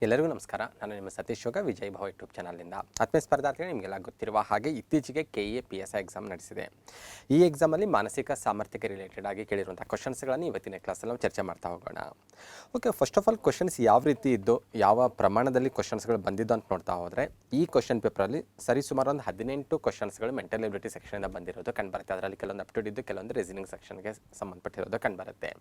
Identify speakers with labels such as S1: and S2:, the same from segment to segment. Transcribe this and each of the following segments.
S1: ಎಲ್ಲರಿಗೂ ನಮಸ್ಕಾರ. ನಾನು ನಿಮ್ಮ ಸತೀಶ್ ಯೋಗ ವಿಜಯ್ ಭವ ಯೂಟ್ಯೂಬ್ ಚಾನಲ್ನಿಂದ. ಆತ್ಮೀಯ ಸ್ಪರ್ಧಾರ್ಥಿಗಳು, ನಿಮಗೆಲ್ಲ ಗೊತ್ತಿರುವ ಹಾಗೆ ಇತ್ತೀಚೆಗೆ KA PSI ಎಕ್ಸಾಮ್ ನಡೆಸಿದೆ. ಈ ಎಕ್ಸಾಮಲ್ಲಿ ಮಾನಸಿಕ ಸಾಮರ್ಥ್ಯಕ್ಕೆ ರಿಲೇಟೆಡ್ ಆಗಿ ಕೇಳಿರುವಂಥ ಕ್ವಶನ್ಸ್ಗಳನ್ನು ಇವತ್ತಿನ ಕ್ಲಾಸಲ್ಲಿ ನಾವು ಚರ್ಚೆ ಮಾಡ್ತಾ ಹೋಗೋಣ. Okay, first of all questions ಯಾವ ರೀತಿ ಇದ್ದು, ಯಾವ ಪ್ರಮಾಣದಲ್ಲಿ ಕ್ವಶನ್ಸ್ಗಳು ಬಂದಿದ್ದು ಅಂತ ನೋಡ್ತಾ ಹೋದರೆ, ಈ ಕ್ವಶನ್ ಪೇಪರಲ್ಲಿ ಸರಿಸುಮಾರು ಒಂದು 18 ಕ್ವಶನ್ಸ್ಗಳು ಮೆಂಟಲ್ ಎಬಿಲಿಟಿ ಸೆಕ್ಷನಿಂದ ಬಂದಿರೋದು ಕಂಡುಬರುತ್ತೆ. ಅದರಲ್ಲಿ ಕೆಲವೊಂದು ಅಪ್ಟುಡ್ ಇದ್ದು, ಕೆಲವೊಂದು ರೀಸನಿಂಗ್ ಸೆಕ್ಷನ್ಗೆ ಸಂಬಂಧಪಟ್ಟಿರೋದು ಕಂಡುಬರುತ್ತೆ.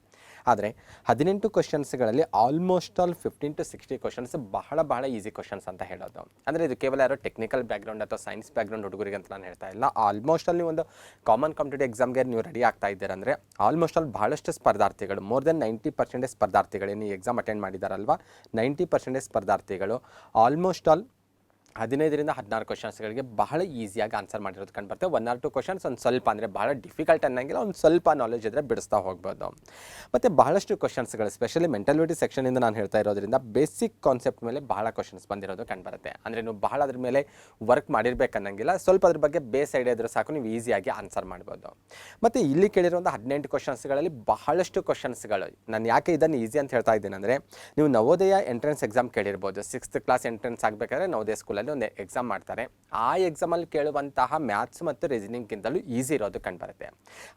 S1: ಆದರೆ 18 ಕ್ವಶನ್ಸ್ಗಳಲ್ಲಿ ಆಲ್ಮೋಸ್ಟ್ ಆಲ್ 15 to 60 ಕ್ವಶನ್ಸ್ ಬಹಳ ಈಸಿ ಕ್ವಶನ್ಸ್ ಅಂತ ಹೇಳೋದು. ಅಂದರೆ ಇದು ಕೇವಲ ಯಾರೋ ಟೆಕ್ನಿಕಲ್ ಬ್ಯಾಕ್ಗ್ರೌಂಡ್ ಅಥವಾ ಸೈನ್ಸ್ ಬ್ಯಾಕ್ಗ್ರೌಂಡ್ ಹುಡುಗರಿಗೆ ಅಂತ ನಾನು ಹೇಳ್ತಾ ಇಲ್ಲ. ಆಲ್ಮೋಸ್ಟ್ ಅಲ್ಲಿ ಒಂದು ಕಾಮನ್ ಕಾಂಪಿಟೇಟಿವ್ ಎಕ್ಸಾಮ್ಗೆ ನೀವು ರೆಡಿ ಆಗ್ತಾ ಇದ್ದೀರ ಅಂದರೆ ಆಲ್ಮೋಸ್ಟ್ ಆಲ್ ಬಹಳಷ್ಟು ಸ್ಪರ್ಧಾರ್ಥಿಗಳು, ಮೋರ್ ದೆನ್ 90% ಸ್ಪರ್ಧಾರ್ಥಿಗಳು ಏನು ಎಕ್ಸಾಮ್ ಅಟೆಂಡ್ ಮಾಡಿದಾರಲ್ವಾ, 90% ಸ್ಪರ್ಧಾರ್ಥಿಗಳು ಆಲ್ಮೋಸ್ಟ್ ಆಲ್ 15ರಿಂದ 16 ಕ್ವಶನ್ಸ್ಗಳಿಗೆ ಬಹಳ ಈಸಿಯಾಗಿ ಆನ್ಸರ್ ಮಾಡಿರೋದು ಕಂಡುಬರುತ್ತೆ. 1 or 2 ಕ್ವಶನ್ಸ್ ಒಂದು ಸ್ವಲ್ಪ ಅಂದರೆ ಬಹಳ ಡಿಫಿಕಲ್ಟ್ ಅನ್ನಂಗಿಲ್ಲ, ಒಂದು ಸ್ವಲ್ಪ ನಾಲೆಜ್ ಇದ್ದರೆ ಬಿಡಿಸ್ತಾ ಹೋಗ್ಬೋದು. ಮತ್ತು ಬಹಳಷ್ಟು ಕ್ವಶನ್ಸ್ಗಳು ಸ್ಪೆಷಲಿ ಮೆಂಟಲಿಟಿ ಸೆಕ್ಷನಿಂದ ನಾನು ಹೇಳ್ತಾ ಇರೋದ್ರಿಂದ ಬೇಸಿಕ್ ಕಾನ್ಸೆಪ್ಟ್ ಮೇಲೆ ಬಹಳ ಕ್ವಶನ್ಸ್ ಬಂದಿರೋದು ಕಂಡುಬರುತ್ತೆ. ಅಂದರೆ ನೀವು ಬಹಳ ಅದ್ರ ಮೇಲೆ ವರ್ಕ್ ಮಾಡಿರ್ಬೇಕನ್ನಂಗಿಲ್ಲ, ಸ್ವಲ್ಪ ಅದ್ರ ಬಗ್ಗೆ ಬೇಸ್ ಐಡಿಯಾ ಇದ್ರೂ ಸಾಕು, ನೀವು ಈಸಿಯಾಗಿ ಆನ್ಸರ್ ಮಾಡ್ಬೋದು. ಮತ್ತು ಇಲ್ಲಿ ಕೇಳಿರುವಂಥ 18 ಕ್ವಶನ್ಸ್ಗಳಲ್ಲಿ ಬಹಳಷ್ಟು ಕ್ವಶನ್ಸ್ಗಳು, ನಾನು ಯಾಕೆ ಇದನ್ನು ಈಸಿ ಅಂತ ಹೇಳ್ತಾ ಇದ್ದೀನಿ ಅಂದರೆ, ನೀವು ನವೋದಯ ಎಂಟ್ರೆನ್ಸ್ ಎಕ್ಸಾಮ್ ಕೇಳಿರ್ಬೋದು. 6th ಕ್ಲಾಸ್ ಎಂಟ್ರೆನ್ಸ್ ಆಗಬೇಕಾದ್ರೆ ನವೋದಯ ಸ್ಕೂಲಲ್ಲಿ ಒಂದು ಎಕ್ಸಾಮ್ ಮಾಡ್ತಾರೆ. ಆ ಎಕ್ಸಾಮಲ್ಲಿ ಕೇಳುವಂತಹ ಮ್ಯಾಥ್ಸ್ ಮತ್ತು ರೀಸನಿಂಗ್ಗಿಂತಲೂ ಈಸಿ ಇರೋದು ಕಂಡುಬರುತ್ತೆ.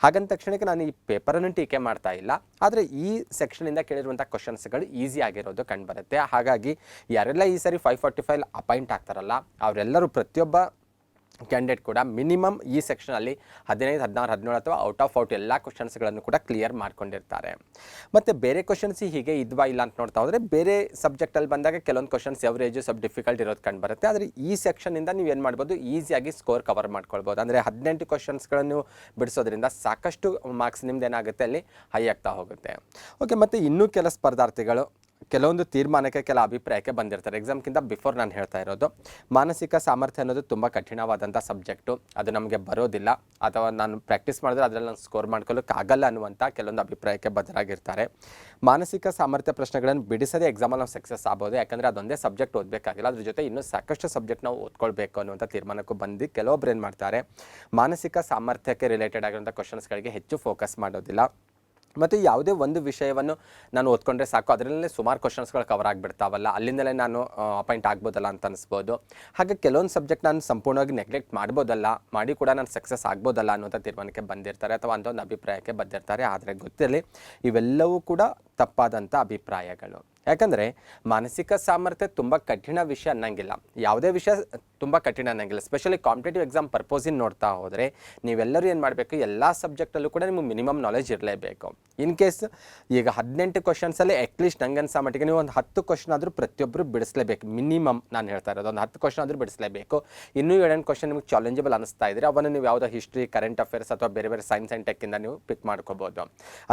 S1: ಹಾಗಂದ ತಕ್ಷಣಕ್ಕೆ ನಾನು ಈ ಪೇಪರನ್ನು ಟೀಕೆ ಮಾಡ್ತಾ ಇಲ್ಲ, ಆದರೆ ಈ ಸೆಕ್ಷನಿಂದ ಕೇಳಿರುವಂಥ ಕ್ವಶನ್ಸ್ಗಳು ಈಸಿ ಆಗಿರೋದು ಕಂಡುಬರುತ್ತೆ. ಹಾಗಾಗಿ ಯಾರೆಲ್ಲ ಈ ಸರಿ 545 ಅಪಾಯಿಂಟ್ ಆಗ್ತಾರಲ್ಲ, ಅವರೆಲ್ಲರೂ ಪ್ರತಿಯೊಬ್ಬ ಕ್ಯಾಂಡಿಡೇಟ್ ಕೂಡ ಮಿನಿಮಮ್ ಈ ಸೆಕ್ಷನಲ್ಲಿ 15, 16, 17 ಅಥವಾ ಔಟ್ ಎಲ್ಲ ಕ್ವಶನ್ಸ್ಗಳನ್ನು ಕೂಡ ಕ್ಲಿಯರ್ ಮಾಡ್ಕೊಂಡಿರ್ತಾರೆ. ಮತ್ತು ಬೇರೆ ಕ್ವಶನ್ಸ್ ಹೀಗೆ ಇದ್ವಾ ಇಲ್ಲ ಅಂತ ನೋಡ್ತಾ ಹೋದರೆ, ಬೇರೆ ಸಬ್ಜೆಕ್ಟಲ್ಲಿ ಬಂದಾಗ ಕೆಲವೊಂದು ಕ್ವಶನ್ಸ್ ಎವರೇಜು ಸ್ವಲ್ಪ ಡಿಫಿಕಲ್ಟ್ ಇರೋದು ಕಂಡು ಬರುತ್ತೆ. ಆದರೆ ಈ ಸೆಕ್ಷನಿಂದ ನೀವು ಏನು ಮಾಡ್ಬೋದು, ಈಸಿಯಾಗಿ ಸ್ಕೋರ್ ಕವರ್ ಮಾಡ್ಕೊಳ್ಬೋದು. ಅಂದರೆ 18 ಕ್ವಶನ್ಸ್ಗಳನ್ನು ಬಿಡಿಸೋದ್ರಿಂದ ಸಾಕಷ್ಟು ಮಾರ್ಕ್ಸ್ ನಿಮ್ದು ಏನಾಗುತ್ತೆ ಅಲ್ಲಿ ಹೈ ಆಗ್ತಾ ಹೋಗುತ್ತೆ. ಓಕೆ, ಮತ್ತು ಇನ್ನೂ ಕೆಲ ಸ್ಪರ್ಧಾರ್ಥಿಗಳು ಕೆಲವೊಂದು ತೀರ್ಮಾನಕ್ಕೆ, ಕೆಲ ಅಭಿಪ್ರಾಯಕ್ಕೆ ಬಂದಿರ್ತಾರೆ. ಎಕ್ಸಾಮ್ಗಿಂತ ಬಿಫೋರ್ ನಾನು ಹೇಳ್ತಾ ಇರೋದು, ಮಾನಸಿಕ ಸಾಮರ್ಥ್ಯ ಅನ್ನೋದು ತುಂಬ ಕಠಿಣವಾದಂಥ ಸಬ್ಜೆಕ್ಟು, ಅದು ನಮಗೆ ಬರೋದಿಲ್ಲ ಅಥವಾ ನಾನು ಪ್ರಾಕ್ಟೀಸ್ ಮಾಡಿದ್ರೆ ಅದರಲ್ಲಿ ನಾನು ಸ್ಕೋರ್ ಮಾಡ್ಕೊಳ್ಳೋಕ್ಕಾಗಲ್ಲ ಅನ್ನುವಂಥ ಕೆಲವೊಂದು ಅಭಿಪ್ರಾಯಕ್ಕೆ ಬದಲಾಗಿರ್ತಾರೆ. ಮಾನಸಿಕ ಸಾಮರ್ಥ್ಯ ಪ್ರಶ್ನೆಗಳನ್ನು ಬಿಡಿಸದೆ ಎಕ್ಸಾಮಲ್ಲಿ ನಾವು ಸಕ್ಸಸ್ ಆಗ್ಬೋದು, ಯಾಕಂದರೆ ಅದೊಂದೇ ಸಬ್ಜೆಕ್ಟ್ ಓದಬೇಕಾಗಿಲ್ಲ, ಅದ್ರ ಜೊತೆ ಇನ್ನೂ ಸಾಕಷ್ಟು ಸಬ್ಜೆಕ್ಟ್ ನಾವು ಓದ್ಕೊಳ್ಬೇಕು ಅನ್ನುವಂಥ ತೀರ್ಮಾನಕ್ಕೂ ಬಂದು ಕೆಲವೊಬ್ರು ಏನು ಮಾಡ್ತಾರೆ, ಮಾನಸಿಕ ಸಾಮರ್ಥ್ಯಕ್ಕೆ ರಿಲೇಟೆಡ್ ಆಗಿರುವಂಥ ಕ್ವಶನ್ಸ್ಗಳಿಗೆ ಹೆಚ್ಚು ಫೋಕಸ್ ಮಾಡೋದಿಲ್ಲ. ಮತ್ತು ಯಾವುದೇ ಒಂದು ವಿಷಯವನ್ನು ನಾನು ಓದ್ಕೊಂಡ್ರೆ ಸಾಕು, ಅದರಲ್ಲೇ ಸುಮಾರು ಕ್ವಶನ್ಸ್ಗಳು ಕವರ್ ಆಗಿಬಿಡ್ತಾವಲ್ಲ, ಅಲ್ಲಿಂದಲೇ ನಾನು ಅಪಾಯಿಂಟ್ ಆಗ್ಬೋದಲ್ಲ ಅಂತ ಅನಿಸ್ಬೋದು. ಹಾಗೆ ಕೆಲವೊಂದು ಸಬ್ಜೆಕ್ಟ್ ನಾನು ಸಂಪೂರ್ಣವಾಗಿ ನೆಗ್ಲೆಕ್ಟ್ ಮಾಡ್ಬೋದಲ್ಲ, ಮಾಡಿ ಕೂಡ ನಾನು ಸಕ್ಸಸ್ ಆಗ್ಬೋದಲ್ಲ ಅನ್ನೋಂಥ ತೀರ್ಮಾನಕ್ಕೆ ಬಂದಿರ್ತಾರೆ ಅಥವಾ ಅಂಥ ಒಂದು ಅಭಿಪ್ರಾಯಕ್ಕೆ ಬಂದಿರ್ತಾರೆ. ಆದರೆ ಗೊತ್ತಿರಲಿ, ಇವೆಲ್ಲವೂ ಕೂಡ ತಪ್ಪಾದಂಥ ಅಭಿಪ್ರಾಯಗಳು. ಯಾಕಂದರೆ ಮಾನಸಿಕ ಸಾಮರ್ಥ್ಯ ತುಂಬ ಕಠಿಣ ವಿಷಯ ಅನ್ನಂಗಿಲ್ಲ, ಯಾವುದೇ ವಿಷಯ ತುಂಬ ಕಠಿಣ ಅನ್ನಂಗಿಲ್ಲ. ಸ್ಪೆಷಲಿ ಕಾಂಪಿಟೇಟಿವ್ ಎಕ್ಸಾಮ್ ಪರ್ಪೋಸಿನ ನೋಡ್ತಾ ಹೋದರೆ ನೀವೆಲ್ಲರೂ ಏನು ಮಾಡಬೇಕು, ಎಲ್ಲ ಸಬ್ಜೆಕ್ಟಲ್ಲೂ ಕೂಡ ನಿಮಗೆ ಮಿನಿಮಮ್ ನಾಲೆಜ್ ಇರಲೇಬೇಕು. ಇನ್ ಕೇಸ್ ಈಗ 18 ಕ್ವಶನ್ಸಲ್ಲಿ ಅಟ್ಲೀಸ್ಟ್ ನಂಗೆ ಅನ್ಸೋ ಮಟ್ಟಿಗೆ ನೀವು ಒಂದು 10 ಕ್ವಶನ್ ಆದರೂ ಪ್ರತಿಯೊಬ್ಬರು ಬಿಡಿಸಲೇಬೇಕು. ಮಿನಿಮಮ್ ನಾನು ಹೇಳ್ತಾ ಇರೋದು ಒಂದು 10 ಕ್ವಶನ್ ಆದರೂ ಬಿಡಿಸಲೇಬೇಕು. ಇನ್ನೂ 7 ಕ್ವಶನ್ ನಿಮಗೆ ಚಾಲೆಂಜಬಲ್ ಅನಿಸ್ತಾ ಇದ್ದರೆ ಅವನ್ನು ನೀವು ಯಾವುದೋ ಹಿಸ್ಟ್ರಿ, ಕರೆಂಟ್ ಅಫೇರ್ಸ್ ಅಥವಾ ಬೇರೆ ಬೇರೆ ಸೈನ್ಸ್ ಆ್ಯಂಡ್ ಟೆಕ್ಕಿಂದ ನೀವು ಪಿಕ್ ಮಾಡ್ಕೋಬೋದು.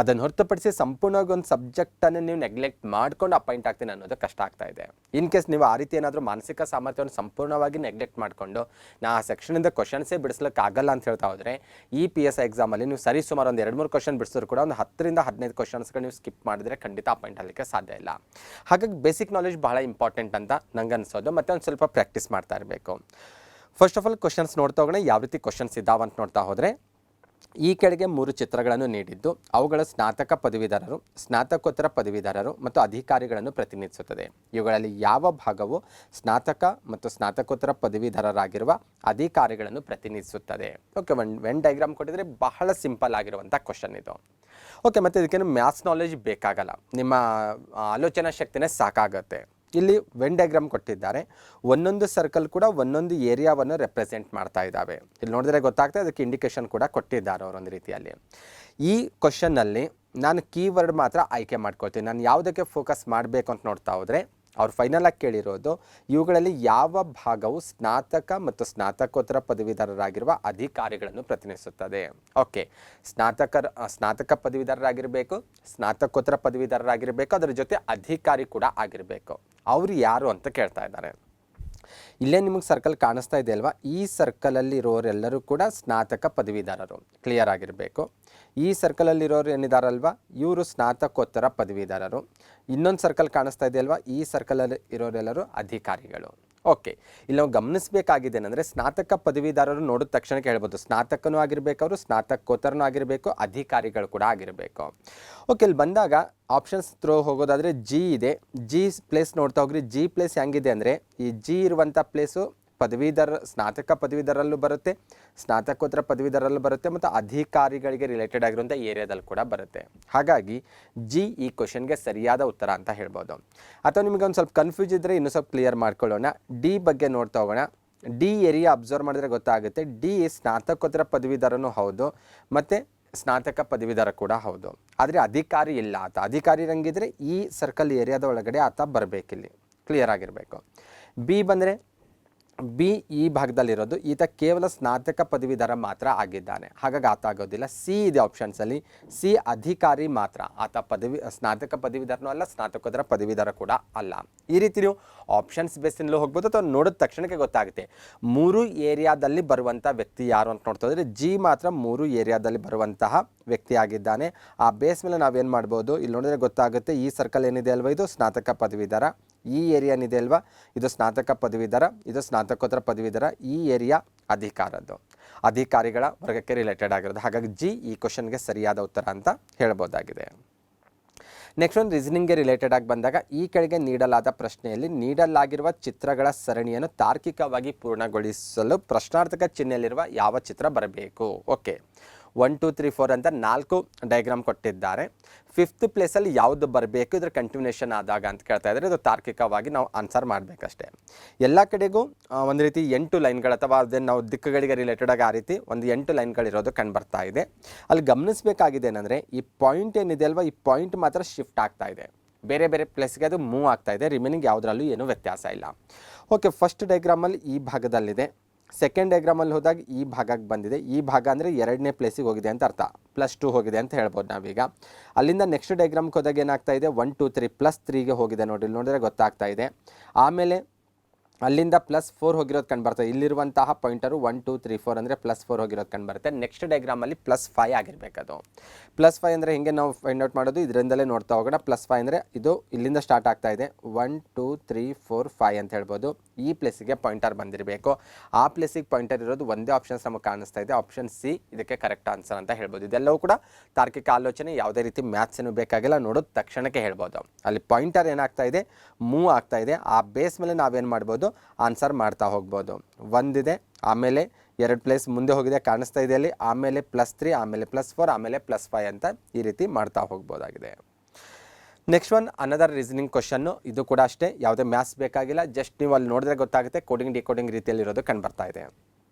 S1: ಅದನ್ನು ಹೊರತುಪಡಿಸಿ ಸಂಪೂರ್ಣವಾಗಿ ಒಂದು ಸಬ್ಜೆಕ್ಟನ್ನು ನೀವು ನೆಗ್ಲೆಕ್ಟ್ ಮಾಡ್ಕೊಂಡು ಅಪಾಯಿಂಟ್ ಆಗ್ತೀನಿ ಅನ್ನೋದು ಕಷ್ಟ ಆಗ್ತಾ ಇದೆ. ಇನ್ ಕೇಸ್ ನೀವು ಆ ರೀತಿ ಏನಾದರೂ ಮಾನಸಿಕ ಸಾಮರ್ಥ್ಯವನ್ನು ಸಂಪೂರ್ಣವಾಗಿ ನೆಗ್ಲೆಕ್ಟ್ ಮಾಡಿಕೊಂಡು ನಾ ಆ ಸೆಕ್ಷನಿಂದ ಕ್ವಶನ್ಸೇ ಬಿಡಿಸ್ಲಿಕ್ಕಾಗಲ್ಲ ಅಂತ ಹೇಳ್ತಾ ಹೋದರೆ, ಈ PSI ಎಕ್ಸಾಮಲ್ಲಿ ನೀವು ಸರಿ ಸುಮಾರು ಒಂದು 2-3 ಕ್ವಶನ್ ಬಿಡಿಸಿದ್ರು ಕೂಡ ಒಂದು 10ರಿಂದ 15 ಕ್ವಶನ್ಸ್ಗಳು ನೀವು ಸ್ಕಿಪ್ ಮಾಡಿದ್ರೆ ಖಂಡಿತ ಅಪಾಯಿಂಟ್ ಆಗಲಿಕ್ಕೆ ಸಾಧ್ಯ ಇಲ್ಲ. ಹಾಗಾಗಿ ಬೇಸಿಕ್ ನಾಲೆಜ್ ಬಹಳ ಇಂಪಾರ್ಟೆಂಟ್ ಅಂತ ನಂಗೆ ಅನಿಸೋದು. ಮತ್ತು ಒಂದು ಸ್ವಲ್ಪ ಪ್ರಾಕ್ಟೀಸ್ ಮಾಡ್ತಾ ಇರಬೇಕು. ಫಸ್ಟ್ ಆಫ್ ಆಲ್ ಕ್ವಶನ್ಸ್ ನೋಡ್ತಾ ಹೋಗೋಣ, ಯಾವ ರೀತಿ ಕ್ವಶನ್ಸ್ ಇದ್ದಾವೆ ಅಂತ ನೋಡ್ತಾ ಹೋದರೆ, ಈ ಕೆಳಗೆ 3 ಚಿತ್ರಗಳನ್ನು ನೀಡಿದ್ದು ಅವುಗಳ ಸ್ನಾತಕ ಪದವೀಧರರು, ಸ್ನಾತಕೋತ್ತರ ಪದವೀಧರರು ಮತ್ತು ಅಧಿಕಾರಿಗಳನ್ನು ಪ್ರತಿನಿಧಿಸುತ್ತದೆ. ಇವುಗಳಲ್ಲಿ ಯಾವ ಭಾಗವು ಸ್ನಾತಕ ಮತ್ತು ಸ್ನಾತಕೋತ್ತರ ಪದವೀಧರರಾಗಿರುವ ಅಧಿಕಾರಿಗಳನ್ನು ಪ್ರತಿನಿಧಿಸುತ್ತದೆ? ಓಕೆ, ವೆನ್ ಡಯಾಗ್ರಾಮ್ ಕೊಟ್ಟಿದ್ರೆ ಬಹಳ ಸಿಂಪಲ್ ಆಗಿರುವಂಥ ಕ್ವಶನ್ ಇದು. ಓಕೆ, ಮತ್ತು ಇದಕ್ಕೇನು ಮ್ಯಾಥ್ಸ್ ನಾಲೆಜ್ ಬೇಕಾಗಲ್ಲ, ನಿಮ್ಮ ಆಲೋಚನಾ ಶಕ್ತಿನೇ ಸಾಕಾಗುತ್ತೆ. ಇಲ್ಲಿ ವೆನ್ ಡಯಾಗ್ರಾಮ್ ಕೊಟ್ಟಿದ್ದಾರೆ, ಒಂದೊಂದು ಸರ್ಕಲ್ ಕೂಡ ಒಂದೊಂದು ಏರಿಯಾವನ್ನು ರೆಪ್ರೆಸೆಂಟ್ ಮಾಡ್ತಾ ಇದ್ದಾವೆ. ಇಲ್ಲಿ ನೋಡಿದ್ರೆ ಗೊತ್ತಾಗ್ತದೆ, ಅದಕ್ಕೆ ಇಂಡಿಕೇಶನ್ ಕೂಡ ಕೊಟ್ಟಿದ್ದಾರೆ ಅವರೊಂದು ರೀತಿಯಲ್ಲಿ. ಈ ಕ್ವಶನ್ನಲ್ಲಿ ನಾನು ಕೀವರ್ಡ್ ಮಾತ್ರ ಆಯ್ಕೆ ಮಾಡ್ಕೊಳ್ತೀನಿ. ನಾನು ಯಾವುದಕ್ಕೆ ಫೋಕಸ್ ಮಾಡಬೇಕು ಅಂತ ನೋಡ್ತಾ ಹೋದರೆ, ಅವ್ರು ಫೈನಲಾಗಿ ಕೇಳಿರೋದು ಇವುಗಳಲ್ಲಿ ಯಾವ ಭಾಗವು ಸ್ನಾತಕ ಮತ್ತು ಸ್ನಾತಕೋತ್ತರ ಪದವೀಧರರಾಗಿರುವ ಅಧಿಕಾರಿಗಳನ್ನು ಪ್ರತಿನಿಧಿಸುತ್ತದೆ. ಓಕೆ, ಸ್ನಾತಕ ಪದವೀಧರರಾಗಿರಬೇಕು, ಸ್ನಾತಕೋತ್ತರ ಪದವೀಧರರಾಗಿರಬೇಕು, ಅದರ ಜೊತೆ ಅಧಿಕಾರಿ ಕೂಡ ಆಗಿರಬೇಕು. ಅವರು ಯಾರು ಅಂತ ಕೇಳ್ತಾ ಇದ್ದಾರೆ. ಇಲ್ಲೇ ನಿಮಗೆ ಸರ್ಕಲ್ ಕಾಣಿಸ್ತಾ ಇದೆ ಅಲ್ವಾ, ಈ ಸರ್ಕಲಲ್ಲಿ ಇರೋರೆಲ್ಲರೂ ಕೂಡ ಸ್ನಾತಕ ಪದವೀಧರರು, ಕ್ಲಿಯರ್ ಆಗಿರಬೇಕು. ಈ ಸರ್ಕಲಲ್ಲಿರೋರು ಏನಿದಾರಲ್ವ, ಇವರು ಸ್ನಾತಕೋತ್ತರ ಪದವೀಧರರು. ಇನ್ನೊಂದು ಸರ್ಕಲ್ ಕಾಣಿಸ್ತಾ ಇದೆ ಅಲ್ವಾ, ಈ ಸರ್ಕಲಲ್ಲಿ ಇರೋರೆಲ್ಲರೂ ಅಧಿಕಾರಿಗಳು. ಓಕೆ, ಇಲ್ಲಿ ನಾವು ಗಮನಿಸಬೇಕಾಗಿದೆ ಏನಂದರೆ ಸ್ನಾತಕ ಪದವೀಧರರು ನೋಡಿದ ತಕ್ಷಣಕ್ಕೆ ಹೇಳ್ಬೋದು ಸ್ನಾತಕನೂ ಆಗಿರಬೇಕು, ಅವರು ಸ್ನಾತಕೋತ್ತರನೂ ಆಗಿರಬೇಕು, ಅಧಿಕಾರಿಗಳು ಕೂಡ ಆಗಿರಬೇಕು. ಓಕೆ, ಇಲ್ಲಿ ಬಂದಾಗ ಆಪ್ಷನ್ಸ್ ಥ್ರೋ ಹೋಗೋದಾದರೆ ಜಿ ಇದೆ. ಜಿ ಪ್ಲೇಸ್ ನೋಡ್ತಾ ಹೋಗ್ರಿ. ಜಿ ಪ್ಲೇಸ್ ಹೆಂಗಿದೆ ಅಂದರೆ ಈ ಜಿ ಇರುವಂಥ ಪ್ಲೇಸು ಸ್ನಾತಕ ಪದವೀಧರಲ್ಲೂ ಬರುತ್ತೆ, ಸ್ನಾತಕೋತ್ತರ ಪದವೀಧರಲ್ಲೂ ಬರುತ್ತೆ, ಮತ್ತು ಅಧಿಕಾರಿಗಳಿಗೆ ರಿಲೇಟೆಡ್ ಆಗಿರುವಂಥ ಏರಿಯಾದಲ್ಲಿ ಕೂಡ ಬರುತ್ತೆ. ಹಾಗಾಗಿ ಜಿ ಈ ಕ್ವಶನ್ಗೆ ಸರಿಯಾದ ಉತ್ತರ ಅಂತ ಹೇಳ್ಬೋದು. ಅಥವಾ ನಿಮಗೆ ಒಂದು ಸ್ವಲ್ಪ ಕನ್ಫ್ಯೂಸ್ ಇದ್ದರೆ ಇನ್ನೂ ಸ್ವಲ್ಪ ಕ್ಲಿಯರ್ ಮಾಡ್ಕೊಳ್ಳೋಣ. ಡಿ ಬಗ್ಗೆ ನೋಡ್ತಾ ಹೋಗೋಣ. ಡಿ ಏರಿಯಾ ಅಬ್ಸರ್ವ್ ಮಾಡಿದ್ರೆ ಗೊತ್ತಾಗುತ್ತೆ. ಡಿ ಸ್ನಾತಕೋತ್ತರ ಪದವೀಧರನೂ ಹೌದು ಮತ್ತು ಸ್ನಾತಕ ಪದವೀಧರ ಕೂಡ ಹೌದು. ಆದರೆ ಅಧಿಕಾರಿ ಇಲ್ಲ. ಆತ ಅಧಿಕಾರಿ ರಂಗಿದ್ರೆ ಈ ಸರ್ಕಲ್ ಏರಿಯಾದ ಒಳಗಡೆ ಆತ ಬರಬೇಕಿಲ್ಲಿ, ಕ್ಲಿಯರ್ ಆಗಿರಬೇಕು. ಬಿ ಬಂದರೆ ಬಿ ಈ ಭಾಗದಲ್ಲಿರೋದು, ಈತ ಕೇವಲ ಸ್ನಾತಕ ಪದವೀಧರ ಮಾತ್ರ ಆಗಿದ್ದಾನೆ, ಹಾಗಾಗಿ ಆತ ಆಗೋದಿಲ್ಲ. ಸಿ ಇದೆ ಆಪ್ಷನ್ಸಲ್ಲಿ. ಸಿ ಅಧಿಕಾರಿ ಮಾತ್ರ, ಆತ ಸ್ನಾತಕ ಪದವೀಧರನೂ ಅಲ್ಲ, ಸ್ನಾತಕೋತ್ತರ ಪದವೀಧರ ಕೂಡ ಅಲ್ಲ. ಈ ರೀತಿ ನೀವು ಆಪ್ಷನ್ಸ್ ಬೇಸಿನಲ್ಲೂ ಹೋಗ್ಬೋದು ಅಥವಾ ನೋಡಿದ ತಕ್ಷಣಕ್ಕೆ ಗೊತ್ತಾಗುತ್ತೆ 3 ಏರಿಯಾದಲ್ಲಿ ಬರುವಂಥ ವ್ಯಕ್ತಿ ಯಾರು ಅಂತ ನೋಡ್ತಾ ಹೋದರೆ ಜಿ ಮಾತ್ರ 3 ಏರಿಯಾದಲ್ಲಿ ಬರುವಂತಹ ವ್ಯಕ್ತಿ ಆಗಿದ್ದಾನೆ. ಆ ಬೇಸ್ ಮೇಲೆ ನಾವೇನು ಮಾಡ್ಬೋದು, ಇಲ್ಲಿ ನೋಡಿದ್ರೆ ಗೊತ್ತಾಗುತ್ತೆ. ಈ ಸರ್ಕಲ್ ಏನಿದೆ ಅಲ್ವಾ, ಇದು ಸ್ನಾತಕ ಪದವೀಧರ. ಈ ಏರಿಯಾ ಏನಿದೆ ಅಲ್ವಾ, ಇದು ಸ್ನಾತಕ ಪದವೀಧರ, ಇದು ಸ್ನಾತಕೋತ್ತರ ಪದವೀಧರ. ಈ ಏರಿಯಾ ಅಧಿಕಾರಿಗಳ ವರ್ಗಕ್ಕೆ ರಿಲೇಟೆಡ್ ಆಗಿರೋದು. ಹಾಗಾಗಿ ಜಿ ಈ ಕ್ವಶನ್ಗೆ ಸರಿಯಾದ ಉತ್ತರ ಅಂತ ಹೇಳ್ಬೋದಾಗಿದೆ. ನೆಕ್ಸ್ಟ್ ಒಂದು ರೀಸನಿಂಗ್ಗೆ ರಿಲೇಟೆಡ್ ಆಗಿ ಬಂದಾಗ ಈ ಕೆಳಗೆ ನೀಡಲಾದ ಪ್ರಶ್ನೆಯಲ್ಲಿ ನೀಡಲಾಗಿರುವ ಚಿತ್ರಗಳ ಸರಣಿಯನ್ನು ತಾರ್ಕಿಕವಾಗಿ ಪೂರ್ಣಗೊಳಿಸಲು ಪ್ರಶ್ನಾರ್ಥಕ ಚಿಹ್ನೆಯಲ್ಲಿರುವ ಯಾವ ಚಿತ್ರ ಬರಬೇಕು. ಓಕೆ, 1 2 3 4 ಅಂತ 4 ಡಯಾಗ್ರಾಮ್ ಕೊಟ್ಟಿದ್ದಾರೆ. 5th ಪ್ಲೇಸಲ್ಲಿ ಯಾವುದು ಬರಬೇಕು, ಇದರ ಕಂಟಿನ್ಯೂಷನ್ ಆದಾಗ ಅಂತ ಕೇಳ್ತಾ ಇದ್ದಾರೆ. ಇದು ತಾರ್ಕಿಕವಾಗಿ ನಾವು ಆನ್ಸರ್ ಮಾಡಬೇಕಷ್ಟೇ. ಎಲ್ಲ ಕಡೆಗೂ ಒಂದು ರೀತಿ 8 ಲೈನ್ಗಳು ಅಥವಾ ಅದನ್ನು ನಾವು ದಿಕ್ಕುಗಳಿಗೆ ರಿಲೇಟೆಡ್ ಆಗಿ ಆ ರೀತಿ ಒಂದು 8 ಲೈನ್ಗಳಿರೋದು ಕಂಡು ಬರ್ತಾ ಇದೆ. ಅಲ್ಲಿ ಗಮನಿಸಬೇಕಾಗಿದೆ ಏನಂದರೆ ಈ ಪಾಯಿಂಟ್ ಏನಿದೆ ಅಲ್ವಾ, ಈ ಪಾಯಿಂಟ್ ಮಾತ್ರ ಶಿಫ್ಟ್ ಆಗ್ತಾ ಇದೆ, ಬೇರೆ ಬೇರೆ ಪ್ಲೇಸ್ಗೆ ಅದು ಮೂವ್ ಆಗ್ತಾ ಇದೆ. ರಿಮೈನಿಂಗ್ ಯಾವುದರಲ್ಲೂ ಏನೂ ವ್ಯತ್ಯಾಸ ಇಲ್ಲ. ಓಕೆ, ಫಸ್ಟ್ ಡಯಾಗ್ರಾಮಲ್ಲಿ ಈ ಭಾಗದಲ್ಲಿದೆ. ಸೆಕೆಂಡ್ ಡಯಾಗ್ರಾಮಲ್ಲಿ ಹೋದಾಗ ಈ ಭಾಗಕ್ಕೆ ಬಂದಿದೆ. ಈ ಭಾಗ ಅಂದರೆ 2ನೇ ಪ್ಲೇಸಿಗೆ ಹೋಗಿದೆ ಅಂತ ಅರ್ಥ, +2 ಹೋಗಿದೆ ಅಂತ ಹೇಳ್ಬೋದು ನಾವೀಗ. ಅಲ್ಲಿಂದ ನೆಕ್ಸ್ಟ್ ಡಯಾಗ್ರಾಮ್ಗೆ ಹೋದಾಗ ಏನಾಗ್ತಾ ಇದೆ, 1 2 3 +3ಗೆ ಹೋಗಿದೆ ನೋಡಿದ್ರೆ ಗೊತ್ತಾಗ್ತಾ ಇದೆ. ಆಮೇಲೆ ಅಲ್ಲಿಂದ +4 ಹೋಗಿರೋದು ಕಂಡು ಬರ್ತದೆ. ಇಲ್ಲಿರುವಂತಹ ಪಾಯಿಂಟರು 1 2 3 4 ಅಂದರೆ +4 ಹೋಗಿರೋದು ಕಂಡು ಬರುತ್ತೆ. ನೆಕ್ಸ್ಟ್ ಡಯಾಗ್ರಾಮಲ್ಲಿ +5 ಆಗಿರಬೇಕದು. +5 ಅಂದರೆ ಹೆಂಗೆ ನಾವು ಫೈಂಡ್ ಔಟ್ ಮಾಡೋದು, ಇದರಿಂದಲೇ ನೋಡ್ತಾ ಹೋಗೋಣ. +5 ಅಂದರೆ ಇದು ಇಲ್ಲಿಂದ ಸ್ಟಾರ್ಟ್ ಆಗ್ತಾ ಇದೆ. 1 2 3 4 5 ಅಂತ ಹೇಳ್ಬೋದು. ಈ ಪ್ಲೇಸಿಗೆ ಪಾಯಿಂಟರ್ ಬಂದಿರಬೇಕು. ಆ ಪ್ಲೇಸಿಗೆ ಪಾಯಿಂಟರ್ ಇರೋದು ಒಂದೇ ಆಪ್ಷನ್ಸ್ ನಮಗೆ ಕಾಣಿಸ್ತಾ ಇದೆ, ಆಪ್ಷನ್ ಸಿ ಇದಕ್ಕೆ ಕರೆಕ್ಟ್ ಆನ್ಸರ್ ಅಂತ ಹೇಳ್ಬೋದು. ಇದೆಲ್ಲವೂ ಕೂಡ ತಾರ್ಕಿಕ ಆಲೋಚನೆ, ಯಾವುದೇ ರೀತಿ ಮ್ಯಾಥ್ಸ್ ಏನು ಬೇಕಾಗಿಲ್ಲ, ನೋಡೋದು ತಕ್ಷಣಕ್ಕೆ ಹೇಳ್ಬೋದು. ಅಲ್ಲಿ ಪಾಯಿಂಟರ್ ಏನಾಗ್ತಾ ಇದೆ, ಮೂವ್ ಆಗ್ತಾ ಇದೆ. ಆ ಬೇಸ್ ಮೇಲೆ ನಾವೇನು ಮಾಡ್ಬೋದು, ಆನ್ಸರ್ ಮಾಡ್ತಾ ಹೋಗ್ಬೋದು. ಒಂದಿದೆ, ಆಮೇಲೆ 2 ಪ್ಲೇಸ್ ಮುಂದೆ ಹೋಗಿದೆ ಕಾಣಿಸ್ತಾ ಇದೆ ಅಲ್ಲಿ, ಆಮೇಲೆ +3, ಆಮೇಲೆ +4, ಆಮೇಲೆ +5 ಅಂತ ಈ ರೀತಿ ಮಾಡ್ತಾ ಹೋಗ್ಬೋದಾಗಿದೆ. Next one another reasoning question. ಇದು ಕೂಡ ಅಷ್ಟೇ, ಯಾವುದೇ ಮ್ಯಾಥ್ಸ್ ಬೇಕಾಗಿಲ್ಲ, ಜಸ್ಟ್ ನೀವು ಅಲ್ಲಿ ನೋಡಿದ್ರೆ ಗೊತ್ತಾಗುತ್ತೆ. ಕೋಡಿಂಗ್ ಡಿಕೋಡಿಂಗ್ ರೀತಿಯಲ್ಲಿರೋದು ಕಂಡು ಬರ್ತಾ ಇದೆ.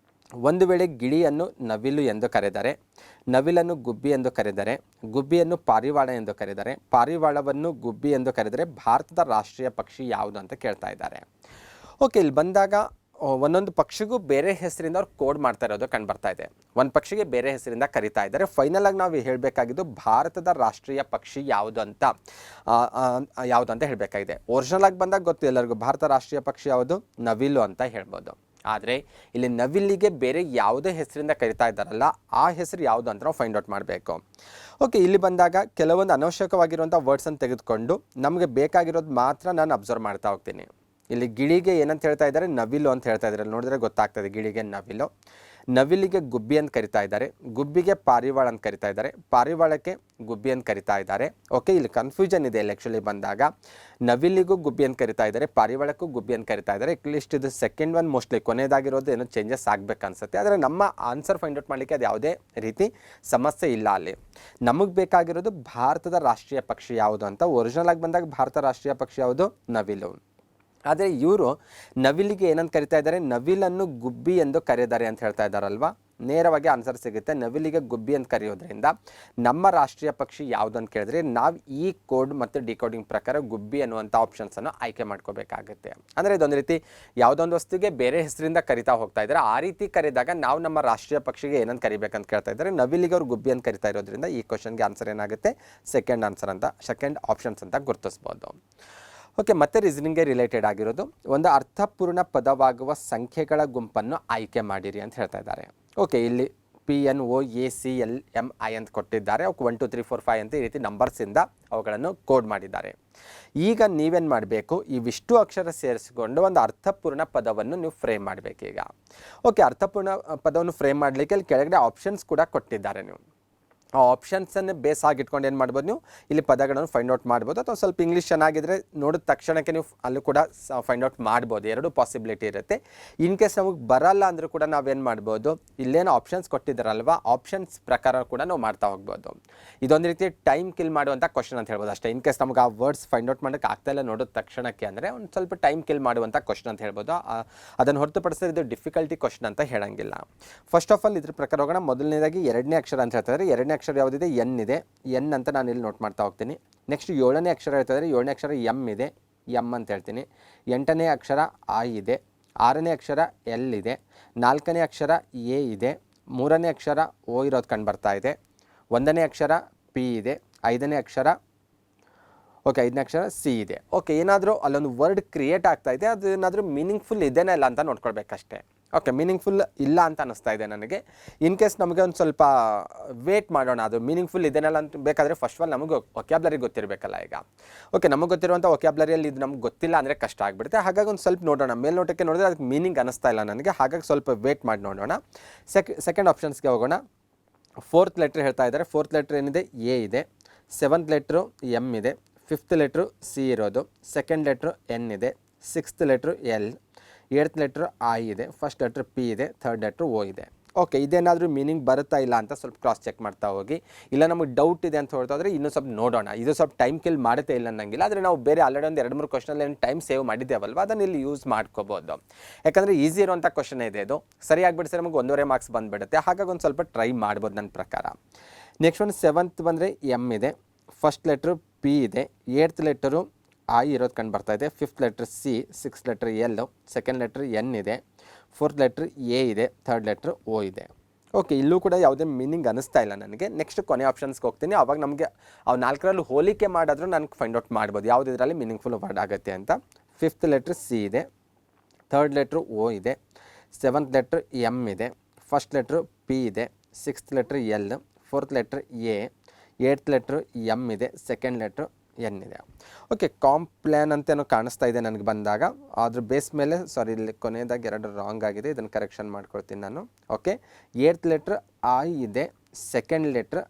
S1: ಒಂದು ವೇಳೆ ಗಿಳಿಯನ್ನು ನವಿಲು ಎಂದು ಕರೆದರೆ, ನವಿಲನ್ನು ಗುಬ್ಬಿ ಎಂದು ಕರೆದರೆ, ಗುಬ್ಬಿಯನ್ನು ಪಾರಿವಾಳ ಎಂದು ಕರೆದರೆ, ಪಾರಿವಾಳವನ್ನು ಗುಬ್ಬಿ ಎಂದು ಕರೆದರೆ ಭಾರತದ ರಾಷ್ಟ್ರೀಯ ಪಕ್ಷಿ ಯಾವುದು ಅಂತ ಕೇಳ್ತಾ ಇದ್ದಾರೆ. ಓಕೆ, ಇಲ್ಲಿ ಬಂದಾಗ ಒಂದೊಂದು ಪಕ್ಷಿಗೂ ಬೇರೆ ಹೆಸರಿಂದ ಅವ್ರು ಕೋಡ್ ಮಾಡ್ತಾ ಇರೋದು ಕಂಡು ಬರ್ತಾ ಇದೆ. ಒಂದು ಪಕ್ಷಿಗೆ ಬೇರೆ ಹೆಸರಿಂದ ಕರಿತಾ ಇದ್ದಾರೆ. ಫೈನಲ್ ಆಗಿ ನಾವು ಹೇಳಬೇಕಾಗಿದ್ದು ಭಾರತದ ರಾಷ್ಟ್ರೀಯ ಪಕ್ಷಿ ಯಾವುದು ಅಂತ ಹೇಳಬೇಕಾಗಿದೆ. ಒರಿಜಿನಲ್ ಆಗಿ ಬಂದಾಗ ಗೊತ್ತು ಎಲ್ಲರಿಗೂ, ಭಾರತ ರಾಷ್ಟ್ರೀಯ ಪಕ್ಷಿ ಯಾವುದು, ನವಿಲು ಅಂತ ಹೇಳ್ಬೋದು. ಆದರೆ ಇಲ್ಲಿ ನವಿಲಿಗೆ ಬೇರೆ ಯಾವುದೇ ಹೆಸರಿಂದ ಕರಿತಾ ಇದ್ದಾರಲ್ಲ, ಆ ಹೆಸರು ಯಾವುದು ಅಂತ ನಾವು ಫೈಂಡ್ ಔಟ್ ಮಾಡಬೇಕು. ಓಕೆ, ಇಲ್ಲಿ ಬಂದಾಗ ಕೆಲವೊಂದು ಅನವಶ್ಯಕವಾಗಿರುವಂಥ ವರ್ಡ್ಸನ್ನು ತೆಗೆದುಕೊಂಡು ನಮಗೆ ಬೇಕಾಗಿರೋದು ಮಾತ್ರ ನಾನು ಅಬ್ಸರ್ವ್ ಮಾಡ್ತಾ ಹೋಗ್ತೀನಿ. ಇಲ್ಲಿ ಗಿಳಿಗೆ ಏನಂತ ಹೇಳ್ತಾ ಇದ್ದಾರೆ, ನವಿಲು ಅಂತ ಹೇಳ್ತಾ ಇದ್ದಾರೆ. ನೋಡಿದ್ರೆ ಗೊತ್ತಾಗ್ತದೆ, ಗಿಳಿಗೆ ನವಿಲು. ನವಿಲಿಗೆ ಗುಬ್ಬಿ ಅಂತ ಕರಿತಾ ಇದ್ದಾರೆ, ಗುಬ್ಬಿಗೆ ಪಾರಿವಾಳ ಅಂತ ಕರಿತಾ ಇದ್ದಾರೆ, ಪಾರಿವಾಳಕ್ಕೆ ಗುಬ್ಬಿ ಅಂತ ಕರಿತಾ ಇದ್ದಾರೆ. ಓಕೆ, ಇಲ್ಲಿ ಕನ್ಫ್ಯೂಷನ್ ಇದೆ. ಇಲ್ಲಿ ಆ್ಯಕ್ಚುಲಿ ಬಂದಾಗ ನವಿಲಿಗೂ ಗುಬ್ಬಿ ಅಂತ ಕರಿತಾ ಇದ್ದಾರೆ, ಪಾರಿವಾಳಕ್ಕೂ ಗುಬ್ಬಿ ಅಂತ ಕರಿತಾ ಇದ್ದಾರೆ. ಅಟ್ಲೀಸ್ಟ್ ಇದು ಸೆಕೆಂಡ್ ಒನ್ ಮೋಸ್ಟ್ಲಿ ಕೊನೆಯದಾಗಿರೋದು ಏನೋ ಚೇಂಜಸ್ ಆಗಬೇಕು ಅನ್ಸುತ್ತೆ. ಆದರೆ ನಮ್ಮ ಆನ್ಸರ್ ಫೈಂಡ್ ಔಟ್ ಮಾಡಲಿಕ್ಕೆ ಅದು ಯಾವುದೇ ರೀತಿ ಸಮಸ್ಯೆ ಇಲ್ಲ. ಅಲ್ಲಿ ನಮಗೆ ಬೇಕಾಗಿರೋದು ಭಾರತದ ರಾಷ್ಟ್ರೀಯ ಪಕ್ಷಿ ಯಾವುದು ಅಂತ. ಒರಿಜಿನಲ್ ಆಗಿ ಬಂದಾಗ ಭಾರತ ರಾಷ್ಟ್ರೀಯ ಪಕ್ಷಿ ಯಾವುದು, ನವಿಲು. ಆದರೆ ಇವರು ನವಿಲಿಗೆ ಏನಂತ ಕರಿತಾ ಇದ್ದಾರೆ, ನವಿಲನ್ನು ಗುಬ್ಬಿ ಎಂದು ಕರೆದಿದ್ದಾರೆ ಅಂತ ಹೇಳ್ತಾ ಇದ್ದಾರಲ್ವಾ. ನೇರವಾಗಿ ಆನ್ಸರ್ ಸಿಗುತ್ತೆ. ನವಿಲಿಗೆ ಗುಬ್ಬಿ ಅಂತ ಕರೆಯೋದ್ರಿಂದ ನಮ್ಮ ರಾಷ್ಟ್ರೀಯ ಪಕ್ಷಿ ಯಾವುದು ಅಂತ ಕೇಳಿದ್ರೆ ನಾವು ಈ ಕೋಡ್ ಮತ್ತು ಡಿಕೋಡಿಂಗ್ ಪ್ರಕಾರ ಗುಬ್ಬಿ ಅನ್ನುವಂಥ ಆಪ್ಷನ್ಸನ್ನು ಆಯ್ಕೆ ಮಾಡ್ಕೋಬೇಕಾಗುತ್ತೆ. ಅಂದರೆ ಇದೊಂದು ರೀತಿ ಯಾವುದೊಂದು ವಸ್ತುಗೆ ಬೇರೆ ಹೆಸರಿಂದ ಕರಿತಾ ಹೋಗ್ತಾ ಇದ್ದಾರೆ. ಆ ರೀತಿ ಕರೆದಾಗ ನಾವು ನಮ್ಮ ರಾಷ್ಟ್ರೀಯ ಪಕ್ಷಿಗೆ ಏನಂತ ಕರಿಬೇಕಂತ ಕೇಳ್ತಾ ಇದ್ದಾರೆ. ನವಿಲಿಗೆ ಅವ್ರು ಗುಬ್ಬಿ ಅಂತ ಕರಿತಾ ಇರೋದ್ರಿಂದ ಈ ಕ್ವಶನ್ಗೆ ಆನ್ಸರ್ ಏನಾಗುತ್ತೆ, ಸೆಕೆಂಡ್ ಆಪ್ಷನ್ಸ್ ಅಂತ ಗುರುತಿಸ್ಬೋದು. ಓಕೆ, ಮತ್ತೆ ರೀಸನಿಂಗ್ಗೆ ರಿಲೇಟೆಡ್ ಆಗಿರೋದು, ಒಂದು ಅರ್ಥಪೂರ್ಣ ಪದವಾಗುವ ಸಂಖ್ಯೆಗಳ ಗುಂಪನ್ನು ಆಯ್ಕೆ ಮಾಡಿರಿ ಅಂತ ಹೇಳ್ತಾ ಇದ್ದಾರೆ. ಓಕೆ, ಇಲ್ಲಿ PNOACLMI ಅಂತ ಕೊಟ್ಟಿದ್ದಾರೆ. ಅವಕ್ಕೆ 1 2 3 4 5 ಅಂತ ಈ ರೀತಿ ನಂಬರ್ಸಿಂದ ಅವುಗಳನ್ನು ಕೋಡ್ ಮಾಡಿದ್ದಾರೆ. ಈಗ ನೀವೇನು ಮಾಡಬೇಕು, ಇವಿಷ್ಟು ಅಕ್ಷರ ಸೇರಿಸಿಕೊಂಡು ಒಂದು ಅರ್ಥಪೂರ್ಣ ಪದವನ್ನು ನೀವು ಫ್ರೇಮ್ ಮಾಡಬೇಕು. ಈಗ ಓಕೆ, ಅರ್ಥಪೂರ್ಣ ಪದವನ್ನು ಫ್ರೇಮ್ ಮಾಡಲಿಕ್ಕೆ ಅಲ್ಲಿ ಕೆಳಗಡೆ ಆಪ್ಷನ್ಸ್ ಕೂಡ ಕೊಟ್ಟಿದ್ದಾರೆ. ನೀವು ಆ ಆಪ್ಷನ್ಸನ್ನು ಬೇಸ್ ಆಗಿಟ್ಕೊಂಡು ಏನು ಮಾಡ್ಬೋದು, ನೀವು ಇಲ್ಲಿ ಪದಗಳನ್ನು ಫೈಂಡ್ ಔಟ್ ಮಾಡ್ಬೋದು. ಅಥವಾ ಸ್ವಲ್ಪ ಇಂಗ್ಲೀಷ್ ಚೆನ್ನಾಗಿದ್ದರೆ ನೋಡಿದ ತಕ್ಷಣಕ್ಕೆ ನೀವು ಅಲ್ಲೂ ಕೂಡ ಫೈಂಡ್ ಔಟ್ ಮಾಡ್ಬೋದು. ಎರಡು ಪಾಸಿಬಿಲಿಟಿ ಇರುತ್ತೆ. ಇನ್ ಕೇಸ್ ನಮಗೆ ಬರಲ್ಲ ಅಂದರೂ ಕೂಡ ನಾವೇನು ಮಾಡ್ಬೋದು, ಇಲ್ಲೇನು ಆಪ್ಷನ್ಸ್ ಕೊಟ್ಟಿದ್ದಾರಲ್ವ, ಆಪ್ಷನ್ಸ್ ಪ್ರಕಾರ ಕೂಡ ನಾವು ಮಾಡ್ತಾ ಹೋಗ್ಬೋದು. ಇದೊಂದು ರೀತಿ ಟೈಮ್ ಕಿಲ್ ಮಾಡುವಂಥ ಕ್ವಶನ್ ಅಂತ ಹೇಳ್ಬೋದು ಅಷ್ಟೇ. ಇನ್ ಕೇಸ್ ನಮಗೆ ಆ ವರ್ಡ್ಸ್ ಫೈಂಡ್ ಔಟ್ ಮಾಡೋಕ್ಕೆ ಆಗ್ತಾಯಿಲ್ಲ ನೋಡೋದ ತಕ್ಷಣಕ್ಕೆ ಅಂದರೆ ಒಂದು ಸ್ವಲ್ಪ ಟೈಮ್ ಕಿಲ್ ಮಾಡುವಂಥ ಕ್ವಶನ್ ಅಂತ ಹೇಳ್ಬೋದು. ಅದನ್ನು ಹೊರತುಪಡಿಸಿದ್ರೆ ಇದು ಡಿಫಿಕಲ್ಟಿ ಕ್ವಶನ್ ಅಂತ ಹೇಳಂಗಿಲ್ಲ. ಫಸ್ಟ್ ಆಫ್ ಆಲ್ ಇದ್ರ ಪ್ರಕಾರ ಹೋಗೋಣ. ಮೊದಲನೇದಾಗಿ 2ನೇ ಅಕ್ಷರ ಅಂತ ಹೇಳ್ತಾರೆ. 2ನೇ ಅಕ್ಷರ ಯಾವುದಿದೆ, ಎನ್ ಇದೆ. ಎನ್ ಅಂತ ನಾನು ಇಲ್ಲಿ ನೋಟ್ ಮಾಡ್ತಾ ಹೋಗ್ತೀನಿ. ನೆಕ್ಸ್ಟ್ 7ನೇ ಅಕ್ಷರ ಹೇಳ್ತಾ ಇದ್ದಾರೆ. 7ನೇ ಅಕ್ಷರ ಎಮ್ ಇದೆ, ಎಮ್ ಅಂತ ಹೇಳ್ತೀನಿ. 8ನೇ ಅಕ್ಷರ ಐ ಇದೆ. 6ನೇ ಅಕ್ಷರ ಎಲ್ ಇದೆ. 4ನೇ ಅಕ್ಷರ ಎ ಇದೆ. 3ನೇ ಅಕ್ಷರ ಓ ಇರೋದು ಕಂಡು ಬರ್ತಾ ಇದೆ. 1ನೇ ಅಕ್ಷರ ಪಿ ಇದೆ. 5ನೇ ಅಕ್ಷರ ಓಕೆ 5ನೇ ಅಕ್ಷರ ಸಿ ಇದೆ. ಓಕೆ, ಏನಾದರೂ ಅಲ್ಲೊಂದು ವರ್ಡ್ ಕ್ರಿಯೇಟ್ ಆಗ್ತಾ ಇದೆ, ಅದು ಏನಾದರೂ ಮೀನಿಂಗ್ಫುಲ್ ಇದೆನಾ ಇಲ್ಲ ಅಂತ ನೋಡ್ಕೊಳ್ಬೇಕಷ್ಟೇ. ಓಕೆ, ಮೀನಿಂಗ್ಫುಲ್ ಇಲ್ಲ ಅಂತ ಅನ್ನಿಸ್ತಾ ಇದೆ ನನಗೆ. ಇನ್ ಕೇಸ್ ನಮಗೆ ಒಂದು ಸ್ವಲ್ಪ ವೇಟ್ ಮಾಡೋಣ, ಅದು ಮೀನಿಂಗ್ಫುಲ್ ಇದೆನಲ್ಲ ಅಂತ ಬೇಕಾದರೆ ಫಸ್ಟ್ ಆಫ್ ಆಲ್ ನಮಗೆ ವೊಕ್ಯಾಬ್ಲರಿ ಗೊತ್ತಿರಬೇಕಲ್ಲ. ಈಗ ಓಕೆ, ನಮಗೆ ಗೊತ್ತಿರುವಂಥ ವೊಕ್ಯಾಬ್ಲರಿಯಲ್ಲಿ ಇದು ನಮ್ಗೆ ಗೊತ್ತಿಲ್ಲ ಅಂದರೆ ಕಷ್ಟ ಆಗಿಬಿಡುತ್ತೆ. ಹಾಗಾಗಿ ಒಂದು ಸ್ವಲ್ಪ ನೋಡೋಣ. ಮೇಲ್ನೋಟಕ್ಕೆ ನೋಡಿದ್ರೆ ಅದಕ್ಕೆ ಮೀನಿಂಗ್ ಅನ್ನಿಸ್ತಾ ಇಲ್ಲ ನನಗೆ. ಹಾಗಾಗಿ ಸ್ವಲ್ಪ ವೇಟ್ ಮಾಡಿ ನೋಡೋಣ. ಸೆಕೆಂಡ್ ಆಪ್ಷನ್ಸ್ಗೆ ಹೋಗೋಣ. 4th ಲೆಟ್ರ್ ಹೇಳ್ತಾ ಇದ್ದಾರೆ. 4th ಲೆಟ್ರ್ ಏನಿದೆ, ಎ ಇದೆ. 7th ಲೆಟ್ರು ಎಮ್ ಇದೆ. 5th ಲೆಟ್ರು ಸಿ ಇರೋದು. 2nd ಲೆಟ್ರು ಎನ್ ಇದೆ. 6th letter L. 8th letter I ಇದೆ. 1st ಲೆಟ್ರ್ ಪಿ ಇದೆ. 3rd ಲೆಟ್ರು ಓ ಇದೆ. ಓಕೆ, ಇದೇನಾದರೂ ಮೀನಿಂಗ್ ಬರುತ್ತಾ ಇಲ್ಲ ಅಂತ ಸ್ವಲ್ಪ ಕ್ರಾಸ್ ಚೆಕ್ ಮಾಡ್ತಾ ಹೋಗಿ. ಇಲ್ಲ ನಮಗೆ ಡೌಟ್ ಇದೆ ಅಂತ ಹೊರತಾದ್ರೆ ಇನ್ನೂ ಸ್ವಲ್ಪ ನೋಡೋಣ. ಇದು ಸ್ವಲ್ಪ ಟೈಮ್ ಕಿಲ್ ಮಾಡುತ್ತೆ ಇಲ್ಲ ಅನ್ನಂಗಿಲ್ಲ. ಆದರೆ ನಾವು ಬೇರೆ ಆಲ್ರೆಡಿ ಒಂದು 2-3 ಕ್ವಶನಲ್ಲಿ ಏನು ಟೈಮ್ ಸೇವ್ ಮಾಡಿದ್ದೇವಲ್ವ, ಅದನ್ನು ಇಲ್ಲಿ ಯೂಸ್ ಮಾಡ್ಕೋಬೋದು. ಯಾಕಂದರೆ ಈಸಿ ಇರುವಂಥ ಕ್ವಶನ್ ಇದೆ ಇದು. ಸರಿಯಾಗಿ ಬಿಡಿಸಿದ್ರೆ ನಮಗೆ 1.5 ಮಾರ್ಕ್ಸ್ ಬಂದುಬಿಡುತ್ತೆ. ಹಾಗಾಗಿ ಒಂದು ಸ್ವಲ್ಪ ಟ್ರೈ ಮಾಡ್ಬೋದು ನನ್ನ ಪ್ರಕಾರ. ನೆಕ್ಸ್ಟ್ ಒಂದು 7th ಬಂದರೆ ಎಮ್ ಇದೆ. 1st ಲೆಟ್ರು ಪಿ ಇದೆ. 8th ಲೆಟರು ಐ ಇರೋದು ಕಂಡು ಬರ್ತಾ ಇದೆ. 5th letter C. 6th letter L. 2nd letter N ಇದೆ. 4th ಲೆಟ್ರ್ ಎ ಇದೆ. 3rd ಲೆಟ್ರ್ ಓ ಇದೆ. ಓಕೆ, ಇಲ್ಲೂ ಕೂಡ ಯಾವುದೇ ಮೀನಿಂಗ್ ಅನ್ನಿಸ್ತಾ ಇಲ್ಲ ನನಗೆ. ನೆಕ್ಸ್ಟ್ ಕೊನೆ ಆಪ್ಷನ್ಸ್ಗೆ ಹೋಗ್ತೀನಿ. ಆವಾಗ ನಮಗೆ ಅವು 4ರಲ್ಲಿ ಹೋಲಿಕೆ ಮಾಡಿದ್ರೂ ನನಗೆ ಫೈಂಡ್ ಔಟ್ ಮಾಡ್ಬೋದು ಯಾವುದು ಇದರಲ್ಲಿ ಮೀನಿಂಗ್ಫುಲ್ ವರ್ಡ್ ಆಗುತ್ತೆ ಅಂತ. 5th ಲೆಟ್ರ್ ಸಿ ಇದೆ. 3rd ಲೆಟ್ರ್ ಓ ಇದೆ. 7th ಲೆಟ್ರ್ ಎಮ್ ಇದೆ. 1st ಲೆಟ್ರ್ ಪಿ ಇದೆ. 6th letter L. 4th letter A. 8th letter M ಇದೆ. 2nd ಲೆಟ್ರ್ ಎನ್ ಇದೆ. ಓಕೆ, ಕಾಂಪ್ಲ್ಯಾನ್ ಅಂತೇನೋ ಕಾಣಿಸ್ತಾ ಇದೆ ನನಗೆ ಬಂದಾಗ. ಅದ್ರ ಬೇಸ್ ಮೇಲೆ ಇಲ್ಲಿ ಕೊನೆಯದಾಗಿ 2 ರಾಂಗ್ ಆಗಿದೆ. ಇದನ್ನು ಕರೆಕ್ಷನ್ ಮಾಡ್ಕೊಳ್ತೀನಿ ನಾನು. ಓಕೆ, 8th ಲೆಟ್ರ್ ಐ ಇದೆ. 2nd ಲೆಟ್ರ್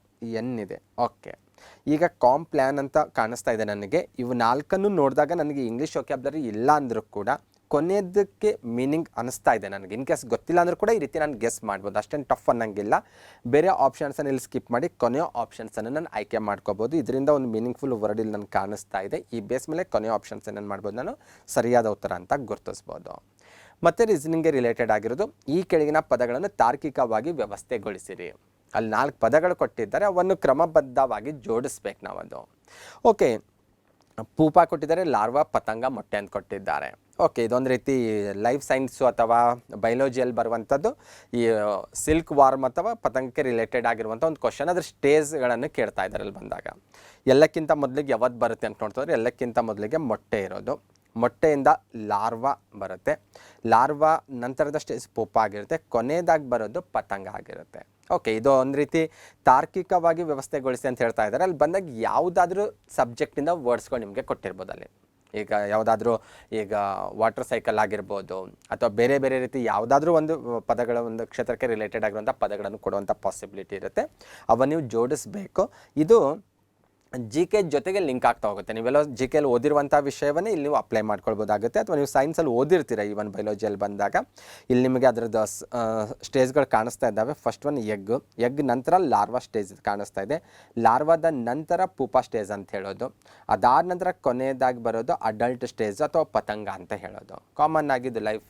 S1: ಎನ್ ಇದೆ. ಓಕೆ, ಈಗ ಕಾಂಪ್ಲ್ಯಾನ್ ಅಂತ ಕಾಣಿಸ್ತಾ ಇದೆ ನನಗೆ. ಇವು 4 ನೋಡಿದಾಗ ನನಗೆ ಇಂಗ್ಲೀಷ್ ವೊಕ್ಯಾಬ್ಲರಿ ಇಲ್ಲ ಅಂದರೂ ಕೂಡ ಕೊನೆಯದಕ್ಕೆ ಮೀನಿಂಗ್ ಅನ್ನಿಸ್ತಾ ಇದೆ ನನಗೆ. ಇನ್ ಕೇಸ್ ಗೊತ್ತಿಲ್ಲ ಅಂದರೂ ಕೂಡ ಈ ರೀತಿ ನಾನು ಗೆಸ್ ಮಾಡ್ಬೋದು. ಅಷ್ಟೇನು ಟಫ್ ಅನ್ನಂಗಿಲ್ಲ. ಬೇರೆ ಆಪ್ಷನ್ಸನ್ನು ಇಲ್ಲಿ ಸ್ಕಿಪ್ ಮಾಡಿ ಕೊನೆಯ ಆಪ್ಷನ್ಸನ್ನು ನಾನು ಆಯ್ಕೆ ಮಾಡ್ಕೋಬೋದು. ಇದರಿಂದ ಒಂದು ಮೀನಿಂಗ್ಫುಲ್ ವರ್ಡ್ ಇಲ್ಲಿ ನನಗೆ ಕಾಣಿಸ್ತಾ ಇದೆ. ಈ ಬೇಸ್ ಮೇಲೆ ಕೊನೆಯ ಆಪ್ಷನ್ಸನ್ನು ಏನು ಮಾಡ್ಬೋದು, ನಾನು ಸರಿಯಾದ ಉತ್ತರ ಅಂತ ಗುರುತಿಸ್ಬೋದು. ಮತ್ತು ರೀಸನಿಂಗ್ಗೆ ರಿಲೇಟೆಡ್ ಆಗಿರೋದು, ಈ ಕೆಳಗಿನ ಪದಗಳನ್ನು ತಾರ್ಕಿಕವಾಗಿ ವ್ಯವಸ್ಥೆಗೊಳಿಸಿರಿ. ಅಲ್ಲಿ 4 ಪದಗಳು ಕೊಟ್ಟಿದ್ದಾರೆ, ಅವನ್ನು ಕ್ರಮಬದ್ಧವಾಗಿ ಜೋಡಿಸ್ಬೇಕು ನಾವದು. ಓಕೆ, ಪೂಪ ಕೊಟ್ಟಿದ್ದಾರೆ. ಲಾರ್ವಾ, ಪತಂಗ, ಮೊಟ್ಟೆ ಅಂತ ಕೊಟ್ಟಿದ್ದಾರೆ. ಓಕೆ, ಇದೊಂದು ರೀತಿ ಲೈಫ್ ಸೈನ್ಸು ಅಥವಾ ಬಯೋಲಜಿಯಲ್ಲಿ ಬರುವಂಥದ್ದು. ಈ ಸಿಲ್ಕ್ ವಾರ್ಮ್ ಅಥವಾ ಪತಂಗಕ್ಕೆ ರಿಲೇಟೆಡ್ ಆಗಿರುವಂಥ ಒಂದು ಕ್ವಶನ್. ಅದರ ಸ್ಟೇಜ್ಗಳನ್ನು ಕೇಳ್ತಾ ಇದ್ದಾರೆ ಅಲ್ಲಿ ಬಂದಾಗ. ಎಲ್ಲಕ್ಕಿಂತ ಮೊದಲಿಗೆ ಯಾವತ್ತು ಬರುತ್ತೆ ಅಂತ ನೋಡ್ತಿದ್ರೆ ಎಲ್ಲಕ್ಕಿಂತ ಮೊದಲಿಗೆ ಮೊಟ್ಟೆ ಇರೋದು. ಮೊಟ್ಟೆಯಿಂದ ಲಾರ್ವಾ ಬರುತ್ತೆ. ಲಾರ್ವಾ ನಂತರದ ಸ್ಟೇಜ್ ಪೂಪ ಆಗಿರುತ್ತೆ. ಕೊನೆಯದಾಗಿ ಬರೋದು ಪತಂಗ ಆಗಿರುತ್ತೆ. ಓಕೆ, ಇದು ಒಂದು ರೀತಿ ತಾರ್ಕಿಕವಾಗಿ ವ್ಯವಸ್ಥೆಗೊಳಿಸಿ ಅಂತ ಹೇಳ್ತಾ ಇದ್ದಾರೆ. ಅಲ್ಲಿ ಬಂದಾಗ ಯಾವುದಾದ್ರೂ ಸಬ್ಜೆಕ್ಟಿಂದ ವರ್ಡ್ಸ್ಗಳು ನಿಮಗೆ ಕೊಟ್ಟಿರ್ಬೋದು ಅಲ್ಲಿ. ಈಗ ಯಾವುದಾದ್ರೂ ಈಗ ವಾಟರ್ ಸೈಕಲ್ ಆಗಿರ್ಬೋದು ಅಥವಾ ಬೇರೆ ಬೇರೆ ರೀತಿ ಯಾವುದಾದ್ರೂ ಒಂದು ಪದಗಳ ಒಂದು ಕ್ಷೇತ್ರಕ್ಕೆ ರಿಲೇಟೆಡ್ ಆಗಿರುವಂಥ ಪದಗಳನ್ನು ಕೊಡುವಂಥ ಪಾಸಿಬಿಲಿಟಿ ಇರುತ್ತೆ. ಅವನ್ನು ನೀವು ಜೋಡಿಸಬೇಕು. ಇದು ಜಿ ಕೆ ಜೊತೆಗೆ ಲಿಂಕ್ ಆಗ್ತಾ ಹೋಗುತ್ತೆ. ನೀವೆಲ್ಲ ಜಿ ಕೆಲ್ಲಿ ಓದಿರುವಂಥ ವಿಷಯವನ್ನೇ ಇಲ್ಲಿ ನೀವು ಅಪ್ಲೈ ಮಾಡ್ಕೊಳ್ಬೋದಾಗುತ್ತೆ. ಅಥವಾ ನೀವು ಸೈನ್ಸಲ್ಲಿ ಓದಿರ್ತೀರ ಈವನ್ ಬಯೋಲಜಿಯಲ್ಲಿ ಬಂದಾಗ ಇಲ್ಲಿ ನಿಮಗೆ ಅದರದ್ದು ಸ್ಟೇಜ್ಗಳು ಕಾಣಿಸ್ತಾ ಇದ್ದಾವೆ. ಫಸ್ಟ್ ಒನ್ ಎಗ್ ನಂತರ ಲಾರ್ವಾ ಸ್ಟೇಜ್ ಕಾಣಿಸ್ತಾ ಇದೆ. ಲಾರ್ವಾದ ನಂತರ ಪೂಪಾ ಸ್ಟೇಜ್ ಅಂತ ಹೇಳೋದು. ಅದಾದ ನಂತರ ಕೊನೆಯದಾಗಿ ಬರೋದು ಅಡಲ್ಟ್ ಸ್ಟೇಜ್ ಅಥವಾ ಪತಂಗ ಅಂತ ಹೇಳೋದು. ಕಾಮನ್ ಆಗಿದ್ದು ಲೈಫ್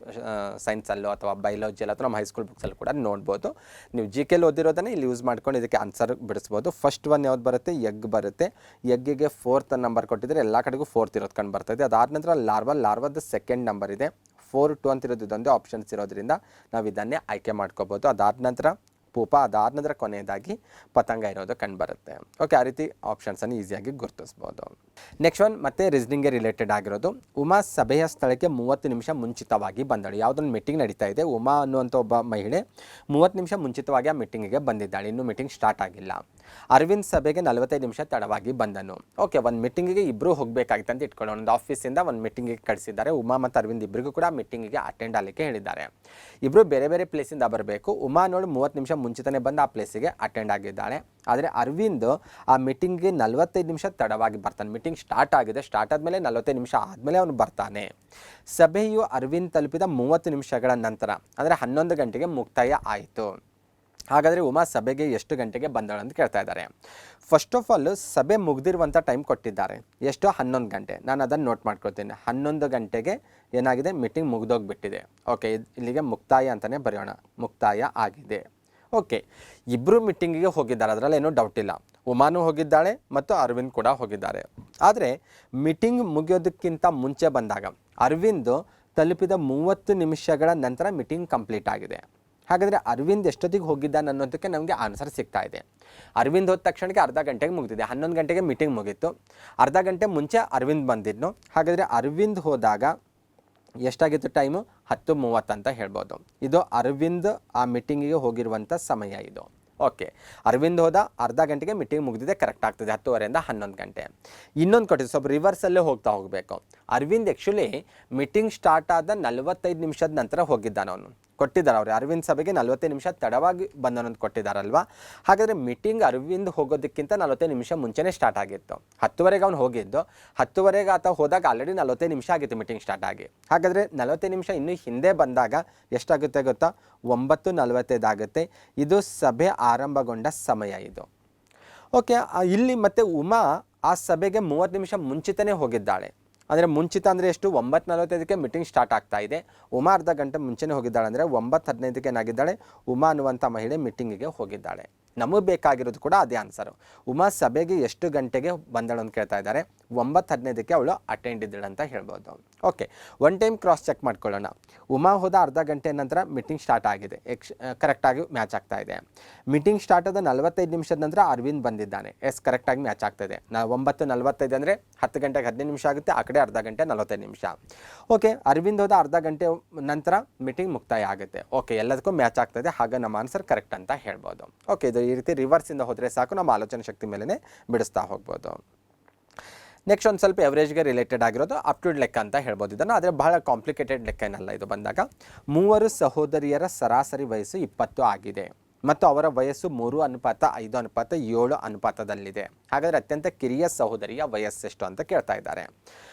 S1: ಸೈನ್ಸಲ್ಲೂ ಅಥವಾ ಬಯೋಲಜಿಯಲ್ಲಿ ಅಥವಾ ನಮ್ಮ ಹೈಸ್ಕೂಲ್ ಬುಕ್ಸಲ್ಲಿ ಕೂಡ ನೋಡ್ಬೋದು. ನೀವು ಜಿ ಕೆಲ್ಲಿ ಓದಿರೋದನ್ನೇ ಇಲ್ಲಿ ಯೂಸ್ ಮಾಡ್ಕೊಂಡು ಇದಕ್ಕೆ ಆನ್ಸರ್ ಬಿಡಿಸ್ಬೋದು. ಫಸ್ಟ್ ಒನ್ ಯಾವ್ದು ಬರುತ್ತೆ, ಎಗ್ ಬರುತ್ತೆ. ಎಗ್ಗಿಗೆ 4th ನಂಬರ್ ಕೊಟ್ಟಿದ್ರೆ ಎಲ್ಲ ಕಡೆಗೂ 4th ಇರೋದು ಕಂಡು ಬರ್ತಾ ಇದೆ. ಅದಾದ ನಂತರ ಲಾರ್ವಾದ 2nd ನಂಬರ್ ಇದೆ. 4 2 ಅಂತ ಇರೋದು ಇದೊಂದೇ ಆಪ್ಷನ್ಸ್ ಇರೋದ್ರಿಂದ ನಾವು ಇದನ್ನೇ ಆಯ್ಕೆ ಮಾಡ್ಕೋಬೋದು. ಅದಾದ ನಂತರ ಪೂಪ, ಅದಾದ ನಂತರ ಕೊನೆಯದಾಗಿ ಪತಂಗ ಇರೋದು ಕಂಡುಬರುತ್ತೆ. ಓಕೆ, ಆ ರೀತಿ ಆಪ್ಷನ್ಸನ್ನು ಈಸಿಯಾಗಿ ಗುರುತಿಸ್ಬೋದು. ನೆಕ್ಸ್ಟ್ ಒನ್ ಮತ್ತೆ ರೀಸನಿಂಗ್ಗೆ ರಿಲೇಟೆಡ್ ಆಗಿರೋದು. ಉಮಾ ಸಭೆಯ ಸ್ಥಳಕ್ಕೆ 30 ನಿಮಿಷ ಮುಂಚಿತವಾಗಿ ಬಂದಳು. ಯಾವುದೊಂದು ಮೀಟಿಂಗ್ ನಡೀತಾ ಇದೆ, ಉಮಾ ಅನ್ನುವಂಥ ಒಬ್ಬ ಮಹಿಳೆ 30 ನಿಮಿಷ ಮುಂಚಿತವಾಗಿ ಆ ಮೀಟಿಂಗಿಗೆ ಬಂದಿದ್ದಾಳೆ. ಇನ್ನೂ ಮೀಟಿಂಗ್ ಸ್ಟಾರ್ಟ್ ಆಗಿಲ್ಲ. ಅರವಿಂದ್ ಸಭೆಗೆ 45 ನಿಮಿಷ ತಡವಾಗಿ ಬಂದನು. ಓಕೆ, ಒಂದು ಮೀಟಿಂಗಿಗೆ ಇಬ್ಬರು ಹೋಗಬೇಕಾಗಿತ್ತು ಅಂತ ಇಟ್ಕೊಳ್ಳೋಣ. ಒಂದು ಆಫೀಸಿಂದ ಒಂದು ಮೀಟಿಂಗಿಗೆ ಕಳಿಸಿದ್ದಾರೆ. ಉಮಾ ಮತ್ತು ಅರವಿಂದ್ ಇಬ್ಬರಿಗೂ ಕೂಡ ಮೀಟಿಂಗಿಗೆ ಅಟೆಂಡ್ ಆಗಲಿಕ್ಕೆ ಹೇಳಿದ್ದಾರೆ. ಇಬ್ಬರು ಬೇರೆ ಬೇರೆ ಪ್ಲೇಸಿಂದ ಬರಬೇಕು. ಉಮಾ ನೋಡಿ 30 ನಿಮಿಷ ಮುಂಚಿತನೇ ಬಂದು ಆ ಪ್ಲೇಸಿಗೆ ಅಟೆಂಡ್ ಆಗಿದ್ದಾಳೆ. ಆದರೆ ಅರವಿಂದ್ ಆ ಮೀಟಿಂಗ್ಗೆ 45 ನಿಮಿಷ ತಡವಾಗಿ ಬರ್ತಾನೆ. ಮೀಟಿಂಗ್ ಸ್ಟಾರ್ಟ್ ಆಗಿದೆ, ಸ್ಟಾರ್ಟ್ ಆದಮೇಲೆ 45 ನಿಮಿಷ ಆದಮೇಲೆ ಅವನು ಬರ್ತಾನೆ. ಸಭೆಯು ಅರವಿಂದ್ ತಲುಪಿದ 30 ನಿಮಿಷಗಳ ನಂತರ ಅಂದರೆ 11 ಗಂಟೆಗೆ ಮುಕ್ತಾಯ ಆಯಿತು. ಹಾಗಾದರೆ ಉಮಾ ಸಭೆಗೆ ಎಷ್ಟು ಗಂಟೆಗೆ ಬಂದಳು ಅಂತ ಕೇಳ್ತಾ ಇದ್ದಾರೆ. ಫಸ್ಟ್ ಆಫ್ ಆಲ್ ಸಭೆ ಮುಗ್ದಿರುವಂಥ ಟೈಮ್ ಕೊಟ್ಟಿದ್ದಾರೆ. ಎಷ್ಟು? 11 ಗಂಟೆ. ನಾನು ಅದನ್ನು ನೋಟ್ ಮಾಡ್ಕೊಳ್ತೀನಿ. 11 ಗಂಟೆಗೆ ಏನಾಗಿದೆ, ಮೀಟಿಂಗ್ ಮುಗ್ದೋಗ್ಬಿಟ್ಟಿದೆ. ಓಕೆ, ಇಲ್ಲಿಗೆ ಮುಕ್ತಾಯ ಅಂತಲೇ ಬರೆಯೋಣ. ಮುಕ್ತಾಯ ಆಗಿದೆ. ಓಕೆ, ಇಬ್ಬರು ಮೀಟಿಂಗಿಗೆ ಹೋಗಿದ್ದಾರೆ, ಅದರಲ್ಲಿ ಏನೂ ಡೌಟ್ ಇಲ್ಲ. ಉಮಾನು ಹೋಗಿದ್ದಾಳೆ ಮತ್ತು ಅರವಿಂದ್ ಕೂಡ ಹೋಗಿದ್ದಾರೆ. ಆದರೆ ಮೀಟಿಂಗ್ ಮುಗಿಯೋದಕ್ಕಿಂತ ಮುಂಚೆ ಬಂದಾಗ ಅರವಿಂದ್ ತಲುಪಿದ 30 ನಿಮಿಷಗಳ ನಂತರ ಮೀಟಿಂಗ್ ಕಂಪ್ಲೀಟ್ ಆಗಿದೆ. ಹಾಗಾದರೆ ಅರವಿಂದ್ ಎಷ್ಟೊತ್ತಿಗೆ ಹೋಗಿದ್ದಾನೆ ಅನ್ನೋದಕ್ಕೆ ನಮಗೆ ಆನ್ಸರ್ ಸಿಗ್ತಾ ಇದೆ. ಅರವಿಂದ್ ಹೋದ ತಕ್ಷಣಕ್ಕೆ ಅರ್ಧ ಗಂಟೆಗೆ ಮುಗಿದಿದೆ. 11 ಗಂಟೆಗೆ ಮೀಟಿಂಗ್ ಮುಗೀತು. ಅರ್ಧ ಗಂಟೆ ಮುಂಚೆ ಅರವಿಂದ್ ಬಂದಿದ್ನು. ಹಾಗಾದರೆ ಅರವಿಂದ್ ಹೋದಾಗ ಎಷ್ಟಾಗಿತ್ತು ಟೈಮು? 10:30 ಅಂತ ಹೇಳ್ಬೋದು. ಇದು ಅರವಿಂದ್ ಆ ಮೀಟಿಂಗಿಗೆ ಹೋಗಿರುವಂಥ ಸಮಯ ಇದು. ಓಕೆ, ಅರವಿಂದ್ ಹೋದ, ಅರ್ಧ ಗಂಟೆಗೆ ಮೀಟಿಂಗ್ ಮುಗಿದಿದೆ, ಕರೆಕ್ಟ್ ಆಗ್ತದೆ. 10:30ಯಿಂದ 11 ಗಂಟೆ. ಇನ್ನೊಂದು ಕೊಟ್ಟಿದ್ದು, ಸ್ವಲ್ಪ ರಿವರ್ಸಲ್ಲೇ ಹೋಗಬೇಕು. ಅರವಿಂದ್ ಆ್ಯಕ್ಚುಲಿ ಮೀಟಿಂಗ್ ಸ್ಟಾರ್ಟ್ ಆದ 45 ನಿಮಿಷದ ನಂತರ ಹೋಗಿದ್ದಾನೆ. ಅವನು ಕೊಟ್ಟಿದ್ದಾರೆ, ಅವರು ಅರವಿಂದ್ ಸಭೆಗೆ 45 ನಿಮಿಷ ತಡವಾಗಿ ಬಂದನಂತ ಕೊಟ್ಟಿದ್ದಾರಲ್ವ. ಹಾಗಾದರೆ ಮೀಟಿಂಗ್ ಅರವಿಂದ್ ಹೋಗೋದಕ್ಕಿಂತ 45 ನಿಮಿಷ ಮುಂಚೆನೇ ಸ್ಟಾರ್ಟ್ ಆಗಿತ್ತು. 10:30ಗೆ ಅವ್ನು ಹೋಗಿದ್ದು, 10:30ಗೆ ಆತ ಹೋದಾಗ ಆಲ್ರೆಡಿ 45 ನಿಮಿಷ ಆಗಿತ್ತು ಮೀಟಿಂಗ್ ಸ್ಟಾರ್ಟ್ ಆಗಿ. ಹಾಗಾದರೆ 45 ನಿಮಿಷ ಇನ್ನೂ ಹಿಂದೆ ಬಂದಾಗ ಎಷ್ಟಾಗುತ್ತೆ ಗೊತ್ತಾ? 9:45 ಆಗುತ್ತೆ. ಇದು ಸಭೆ ಆರಂಭಗೊಂಡ ಸಮಯ ಇದು. ಓಕೆ, ಇಲ್ಲಿ ಮತ್ತೆ ಉಮಾ ಆ ಸಭೆಗೆ 30 ನಿಮಿಷ ಮುಂಚಿತನೇ ಹೋಗಿದ್ದಾಳೆ. ಅಂದರೆ ಮುಂಚಿತ ಅಂದರೆ ಎಷ್ಟು? 9:45ಕ್ಕೆ ಮೀಟಿಂಗ್ ಸ್ಟಾರ್ಟ್ ಆಗ್ತಾ ಇದೆ. ಉಮಾ ಅರ್ಧ ಗಂಟೆ ಮುಂಚೆನೇ ಹೋಗಿದ್ದಾಳೆ. ಅಂದರೆ 9:15ಕ್ಕೆ ಏನಾಗಿದ್ದಾಳೆ? ಉಮಾ ಅನ್ನುವಂಥ ಮಹಿಳೆ ಮೀಟಿಂಗಿಗೆ ಹೋಗಿದ್ದಾಳೆ. ನಮಗೆ ಬೇಕಾಗಿರೋದು ಕೂಡ ಅದೇ ಆನ್ಸರು. ಉಮಾ ಸಭೆಗೆ ಎಷ್ಟು ಗಂಟೆಗೆ ಬಂದಳು ಅಂತ ಕೇಳ್ತಾ ಇದ್ದಾರೆ. 9:15ಕ್ಕೆ ಅವಳು ಅಟೆಂಡ್ ಇದ್ದಳು ಅಂತ ಹೇಳ್ಬೋದು. Okay, one time cross check ಮಾಡ್ಕೊಳ್ಳೋಣ. ಉಮಾ ಹೋದ ಅರ್ಧ ಗಂಟೆ ನಂತರ ಮೀಟಿಂಗ್ ಸ್ಟಾರ್ಟ್ ಆಗಿದೆ. ಕರೆಕ್ಟಾಗಿ ಮ್ಯಾಚ್ ಆಗ್ತಾ ಇದೆ. ಮೀಟಿಂಗ್ ಸ್ಟಾರ್ಟ್ ಆದ 45 ನಿಮಿಷದ ನಂತರ ಅರವಿಂದ್ ಬಂದಿದ್ದಾನೆ. ಕರೆಕ್ಟಾಗಿ ಮ್ಯಾಚ್ ಆಗ್ತಾಯಿದೆ. 9:45 ಅಂದರೆ 10 ಗಂಟೆಗೆ 15 ನಿಮಿಷ ಆಗುತ್ತೆ. ಆ ಕಡೆ ಅರ್ಧ ಗಂಟೆ 45 ನಿಮಿಷ. ಓಕೆ, ಅರವಿಂದ್ ಹೋದ ಅರ್ಧ ಗಂಟೆ ನಂತರ ಮೀಟಿಂಗ್ ಮುಕ್ತಾಯ ಆಗುತ್ತೆ. ಓಕೆ, ಎಲ್ಲದಕ್ಕೂ ಮ್ಯಾಚ್ ಆಗ್ತಾಯಿದೆ. ಹಾಗೆ ನಮ್ಮ ಆನ್ಸರ್ ಕರೆಕ್ಟ್ ಅಂತ ಹೇಳ್ಬೋದು. ಓಕೆ, ಇದು ಈ ರೀತಿ ರಿವರ್ಸಿಂದ ಹೋದರೆ ಸಾಕು, ನಮ್ಮ ಆಲೋಚನೆ ಶಕ್ತಿ ಮೇಲೇ ಬಿಡಿಸ್ತಾ ಹೋಗ್ಬೋದು. ನೆಕ್ಸ್ಟ್ ಒಂದು ಸ್ವಲ್ಪ ಎವರೇಜ್ಗೆ ರಿಲೇಟೆಡ್ ಆಗಿರೋದು ಅಪ್ಟುಡ್ ಲೆಕ್ಕ ಅಂತ ಹೇಳ್ಬೋದು ಇದನ್ನು. ಆದರೆ ಬಹಳ ಕಾಂಪ್ಲಿಕೇಟೆಡ್ ಲೆಕ್ಕ ಏನಲ್ಲ ಇದು ಬಂದಾಗ. 3 ಸಹೋದರಿಯರ ಸರಾಸರಿ ವಯಸ್ಸು 20 ಆಗಿದೆ ಮತ್ತು ಅವರ ವಯಸ್ಸು 3:5:7 ಅನುಪಾತದಲ್ಲಿದೆ. ಹಾಗಾದರೆ ಅತ್ಯಂತ ಕಿರಿಯ ಸಹೋದರಿಯ ವಯಸ್ಸೆಷ್ಟು ಅಂತ ಕೇಳ್ತಾ ಇದ್ದಾರೆ.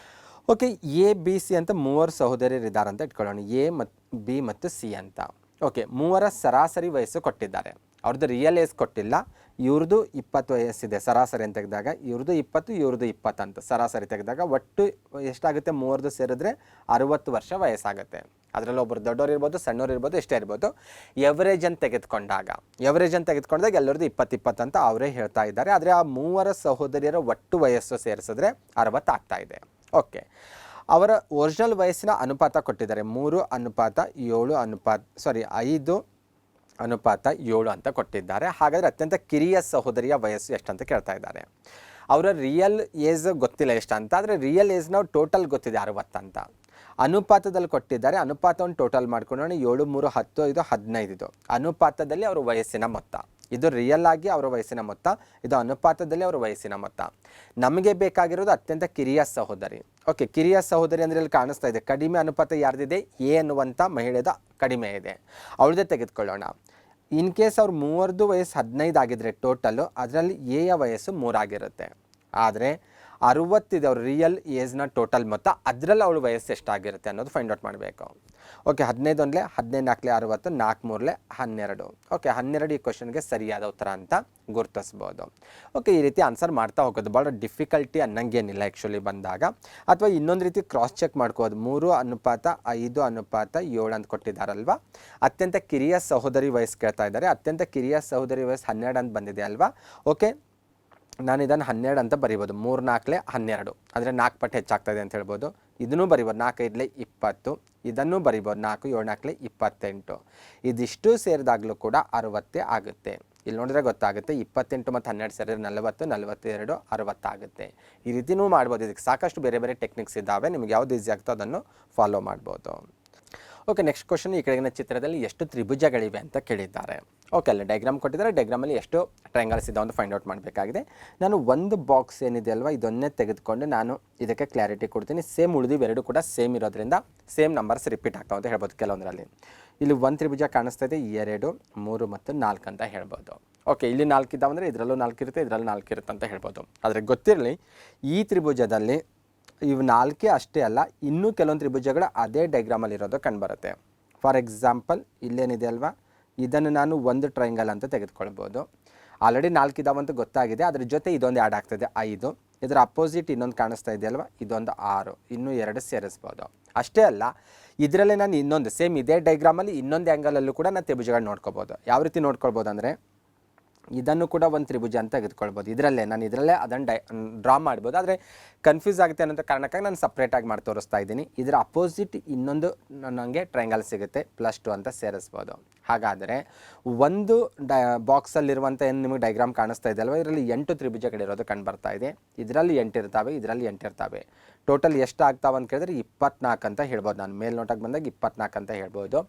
S1: ಓಕೆ, ಎ ಬಿ ಸಿ ಅಂತ 3 ಸಹೋದರಿಯರು ಇದ್ದಾರೆ ಅಂತ ಇಟ್ಕೊಳ್ಳೋಣ. ಎ ಮತ್ತು ಬಿ ಮತ್ತು ಸಿ ಅಂತ. ಓಕೆ, 3ರ ಸರಾಸರಿ ವಯಸ್ಸು ಕೊಟ್ಟಿದ್ದಾರೆ. ಅವ್ರದ್ದು ರಿಯಲ್ ಏಜ್ ಕೊಟ್ಟಿಲ್ಲ. ಇವ್ರದ್ದು 20 ವಯಸ್ಸಿದೆ ಸರಾಸರಿ ಅಂತ ತೆಗೆದಾಗ. ಇವ್ರದ್ದು 20, ಇವ್ರದ್ದು 20 ಅಂತ ಸರಾಸರಿ ತೆಗೆದಾಗ ಒಟ್ಟು ಎಷ್ಟಾಗುತ್ತೆ? 3 ಸೇರಿದ್ರೆ 60 ವರ್ಷ ವಯಸ್ಸಾಗುತ್ತೆ. ಅದರಲ್ಲಿ ಒಬ್ಬರು ದೊಡ್ಡವ್ರು ಇರ್ಬೋದು, ಸಣ್ಣವ್ರು ಇರ್ಬೋದು, ಎಷ್ಟೇ ಇರ್ಬೋದು. ಎವರೇಜ್ ಅಂತ ತೆಗೆದುಕೊಂಡಾಗ ಎಲ್ಲರದ್ದು 20 ಅಂತ ಅವರೇ ಹೇಳ್ತಾ ಇದ್ದಾರೆ. ಆದರೆ ಆ 3 ಸಹೋದರಿಯರ ಒಟ್ಟು ವಯಸ್ಸು ಸೇರಿಸಿದ್ರೆ 60 ಆಗ್ತಾ ಇದೆ. ಓಕೆ, ಅವರ ಒರಿಜಿನಲ್ ವಯಸ್ಸಿನ ಅನುಪಾತ ಕೊಟ್ಟಿದ್ದಾರೆ. 5:7 ಅಂತ ಕೊಟ್ಟಿದ್ದಾರೆ. ಹಾಗಾದರೆ ಅತ್ಯಂತ ಕಿರಿಯ ಸಹೋದರಿಯ ವಯಸ್ಸು ಎಷ್ಟು ಅಂತ ಕೇಳ್ತಾ ಇದ್ದಾರೆ. ಅವರ ರಿಯಲ್ ಏಜ್ ಗೊತ್ತಿಲ್ಲ ಎಷ್ಟು ಅಂತ, ಆದರೆ ರಿಯಲ್ ಏಜ್ ನಾವು ಟೋಟಲ್ ಗೊತ್ತಿದೆ 60 ಅಂತ. ಅನುಪಾತದಲ್ಲಿ ಕೊಟ್ಟಿದ್ದಾರೆ. ಅನುಪಾತವನ್ನು ಟೋಟಲ್ ಮಾಡ್ಕೊಂಡೋಣ. 7, 3, 10, 5, 15 ಇದು ಅನುಪಾತದಲ್ಲಿ ಅವರ ವಯಸ್ಸಿನ ಮೊತ್ತ. ಇದು ರಿಯಲ್ ಆಗಿ ಅವರ ವಯಸ್ಸಿನ ಮೊತ್ತ, ಇದು ಅನುಪಾತದಲ್ಲಿ ಅವರ ವಯಸ್ಸಿನ ಮೊತ್ತ. ನಮಗೆ ಬೇಕಾಗಿರೋದು ಅತ್ಯಂತ ಕಿರಿಯ ಸಹೋದರಿ. ಓಕೆ, ಕಿರಿಯ ಸಹೋದರಿ ಅಂದರೆ ಇಲ್ಲಿ ಕಾಣಿಸ್ತಾ ಇದೆ. ಕಡಿಮೆ ಅನುಪಾತ ಯಾರ್ದಿದೆ? ಎ ಅನ್ನುವಂಥ ಮಹಿಳೆದ ಕಡಿಮೆ ಇದೆ, ಅವಳದೇ ತೆಗೆದುಕೊಳ್ಳೋಣ. ಇನ್ ಕೇಸ್ ಅವ್ರು 3 ವಯಸ್ಸು 15 ಆಗಿದ್ರೆ ಟೋಟಲ್ಲು, ಅದರಲ್ಲಿ ಎಯ ವಯಸ್ಸು 3 ಆಗಿರುತ್ತೆ. ಆದರೆ 60 ಇದೆ ಅವ್ರ ರಿಯಲ್ ಏಜ್ನ ಟೋಟಲ್ ಮೊತ್ತ, ಅದರಲ್ಲಿ ಅವಳ ವಯಸ್ಸು ಎಷ್ಟಾಗಿರುತ್ತೆ ಅನ್ನೋದು ಫೈಂಡ್ ಔಟ್ ಮಾಡಬೇಕು. ಓಕೆ, 15 1 15 4 60, 4 3 12. ಓಕೆ, 12 ಈ ಕ್ವಶನ್ಗೆ ಸರಿಯಾದ ಉತ್ತರ ಅಂತ ಗುರುತಿಸ್ಬೋದು. ಓಕೆ, ಈ ರೀತಿ ಆನ್ಸರ್ ಮಾಡ್ತಾ ಹೋಗೋದು. ಭಾಳ ಡಿಫಿಕಲ್ಟಿ ಅನ್ನಂಗೇನಿಲ್ಲ ಆ್ಯಕ್ಚುಲಿ ಬಂದಾಗ. ಅಥವಾ ಇನ್ನೊಂದು ರೀತಿ ಕ್ರಾಸ್ ಚೆಕ್ ಮಾಡ್ಕೋದು. 3:5:7 ಅಂತ ಕೊಟ್ಟಿದ್ದಾರಲ್ವ. ಅತ್ಯಂತ ಕಿರಿಯ ಸಹೋದರಿ ವಯಸ್ಸು ಕೇಳ್ತಾ ಇದ್ದಾರೆ. ಅತ್ಯಂತ ಕಿರಿಯ ಸಹೋದರಿ ವಯಸ್ಸು 12 ಅಂತ ಬಂದಿದೆ ಅಲ್ವಾ. ಓಕೆ, ನಾನು ಇದನ್ನು 12 ಅಂತ ಬರಿಬೋದು. 3 4 12 ಅಂದರೆ 4 ಪಟ್ಟು ಹೆಚ್ಚಾಗ್ತಾಯಿದೆ ಅಂತ ಹೇಳ್ಬೋದು. ಇದನ್ನು ಬರಿಬೋದು 4 5 20, ಇದನ್ನು ಬರಿಬೋದು 4 7 4 28. ಇದಿಷ್ಟು ಸೇರಿದಾಗಲೂ ಕೂಡ 60 ಆಗುತ್ತೆ. ಇಲ್ಲಿ ನೋಡಿದ್ರೆ ಗೊತ್ತಾಗುತ್ತೆ 28 ಮತ್ತು 12 ಸೇರಿದ್ರೆ 40, 42 60 ಆಗುತ್ತೆ. ಈ ರೀತಿಯೂ ಮಾಡ್ಬೋದು. ಇದಕ್ಕೆ ಸಾಕಷ್ಟು ಬೇರೆ ಬೇರೆ ಟೆಕ್ನಿಕ್ಸ್ ಇದ್ದಾವೆ. ನಿಮ್ಗೆ ಯಾವ್ದು ಈಸಿ ಆಗ್ತೋ ಅದನ್ನು ಫಾಲೋ ಮಾಡ್ಬೋದು. ಓಕೆ, ನೆಕ್ಸ್ಟ್ ಕ್ವಶನ್, ಈ ಕೆಳಗಿನ ಚಿತ್ರದಲ್ಲಿ ಎಷ್ಟು ತ್ರಿಭುಜಗಳಿವೆ ಅಂತ ಕೇಳಿದ್ದಾರೆ. ಓಕೆ, ಅಲ್ಲಿ ಡೈಗ್ರಾಮ್ ಕೊಟ್ಟಿದ್ದಾರೆ. ಡೈಗ್ರಾಮಲ್ಲಿ ಎಷ್ಟು ಟ್ರಯಾಂಗಲ್ಸ್ ಇದ್ದಾವೆ ಅಂತ ಫೈಂಡ್ ಔಟ್ ಮಾಡಬೇಕಾಗಿದೆ. ನಾನು ಒಂದು ಬಾಕ್ಸ್ ಏನಿದೆ ಅಲ್ವಾ, ಇದನ್ನೇ ತೆಗೆದುಕೊಂಡು ನಾನು ಇದಕ್ಕೆ ಕ್ಲಾರಿಟಿ ಕೊಡ್ತೀನಿ. ಸೇಮ್ ಉಳಿದಿವೆರಡು ಕೂಡ ಸೇಮ್ ಇರೋದ್ರಿಂದ ಸೇಮ್ ನಂಬರ್ಸ್ ರಿಪೀಟ್ ಆಗ್ತಾವೆ ಅಂತ ಹೇಳ್ಬೋದು ಕೆಲವೊಂದರಲ್ಲಿ. ಇಲ್ಲಿ ಒಂದು ತ್ರಿಭುಜ ಕಾಣಿಸ್ತಾ ಇದೆ, 2 3 ಮತ್ತು 4 ಅಂತ ಹೇಳ್ಬೋದು. ಓಕೆ, ಇಲ್ಲಿ 4 ಇದ್ದಾವಂದರೆ ಇದರಲ್ಲೂ 4 ಇರುತ್ತೆ, ಇದರಲ್ಲಿ 4 ಇರುತ್ತೆ ಅಂತ ಹೇಳ್ಬೋದು. ಆದರೆ ಗೊತ್ತಿರಲಿ, ಈ ತ್ರಿಭುಜದಲ್ಲಿ ಇವು 4 ಅಷ್ಟೇ ಅಲ್ಲ, ಇನ್ನೂ ಕೆಲವೊಂದು ತ್ರಿಭುಜಗಳು ಅದೇ ಡೈಗ್ರಾಮಲ್ಲಿ ಇರೋದು ಕಂಡುಬರುತ್ತೆ. ಫಾರ್ ಎಕ್ಸಾಂಪಲ್, ಇಲ್ಲೇನಿದೆ ಅಲ್ವಾ, ಇದನ್ನು ನಾನು ಒಂದು ಟ್ರಯಾಂಗಲ್ ಅಂತ ತೆಗೆದುಕೊಳ್ಬೋದು. ಆಲ್ರೆಡಿ 4 ಇದಾವಂತ ಗೊತ್ತಾಗಿದೆ. ಅದ್ರ ಜೊತೆ ಇದೊಂದು ಆ್ಯಡ್ ಆಗ್ತದೆ 5. ಇದರ ಅಪೋಸಿಟ್ ಇನ್ನೊಂದು ಕಾಣಿಸ್ತಾ ಇದೆಯಲ್ವಾ, ಇದೊಂದು 6, ಇನ್ನೂ 2 ಸೇರಿಸ್ಬೋದು. ಅಷ್ಟೇ ಅಲ್ಲ, ಇದರಲ್ಲೇ ನಾನು ಇನ್ನೊಂದು ಸೇಮ್ ಇದೇ ಡೈಗ್ರಾಮಲ್ಲಿ ಇನ್ನೊಂದು ಆ್ಯಂಗಲಲ್ಲೂ ಕೂಡ ನಾನು ತ್ರಿಭುಜಗಳು ನೋಡ್ಕೋಬೋದು. ಯಾವ ರೀತಿ ನೋಡ್ಕೊಳ್ಬೋದು ಅಂದರೆ, ಇದನ್ನು ಕೂಡ ಒಂದು ತ್ರಿಭುಜ ಅಂತ ತೆಗೆದುಕೊಳ್ಬೋದು. ನಾನು ಇದರಲ್ಲೇ ಅದನ್ನು ಡ್ರಾ ಮಾಡ್ಬೋದು. ಆದರೆ ಕನ್ಫ್ಯೂಸ್ ಆಗುತ್ತೆ ಅನ್ನೋ ಕಾರಣಕ್ಕಾಗಿ ನಾನು ಸಪ್ರೇಟಾಗಿ ಮಾಡಿ ತೋರಿಸ್ತಾ ಇದ್ದೀನಿ. ಇದರ ಅಪೋಸಿಟ್ ಇನ್ನೊಂದು ನನಗೆ ಟ್ರಯಾಂಗಲ್ ಸಿಗುತ್ತೆ, +2 ಅಂತ ಸೇರಿಸ್ಬೋದು. ಹಾಗಾದರೆ ಒಂದು ಬಾಕ್ಸಲ್ಲಿರುವಂಥ ಏನು ನಿಮಗೆ ಡೈಗ್ರಾಮ್ ಕಾಣಿಸ್ತಾ ಇದೆ ಅಲ್ವಾ, ಇದರಲ್ಲಿ 8 ತ್ರಿಭುಜಗಳಿರೋದು ಕಂಡುಬರ್ತಾ ಇದೆ. ಇದರಲ್ಲಿ 8 ಇರ್ತವೆ, ಇದರಲ್ಲಿ 8 ಇರ್ತವೆ. ಟೋಟಲ್ ಎಷ್ಟು ಆಗ್ತಾವೆ ಅಂತ ಕೇಳಿದ್ರೆ 24 ಅಂತ ಹೇಳ್ಬೋದು. ನಾನು ಮೇಲ್ನೋಟಕ್ಕೆ ಬಂದಾಗ 24 ಅಂತ ಹೇಳ್ಬೋದು.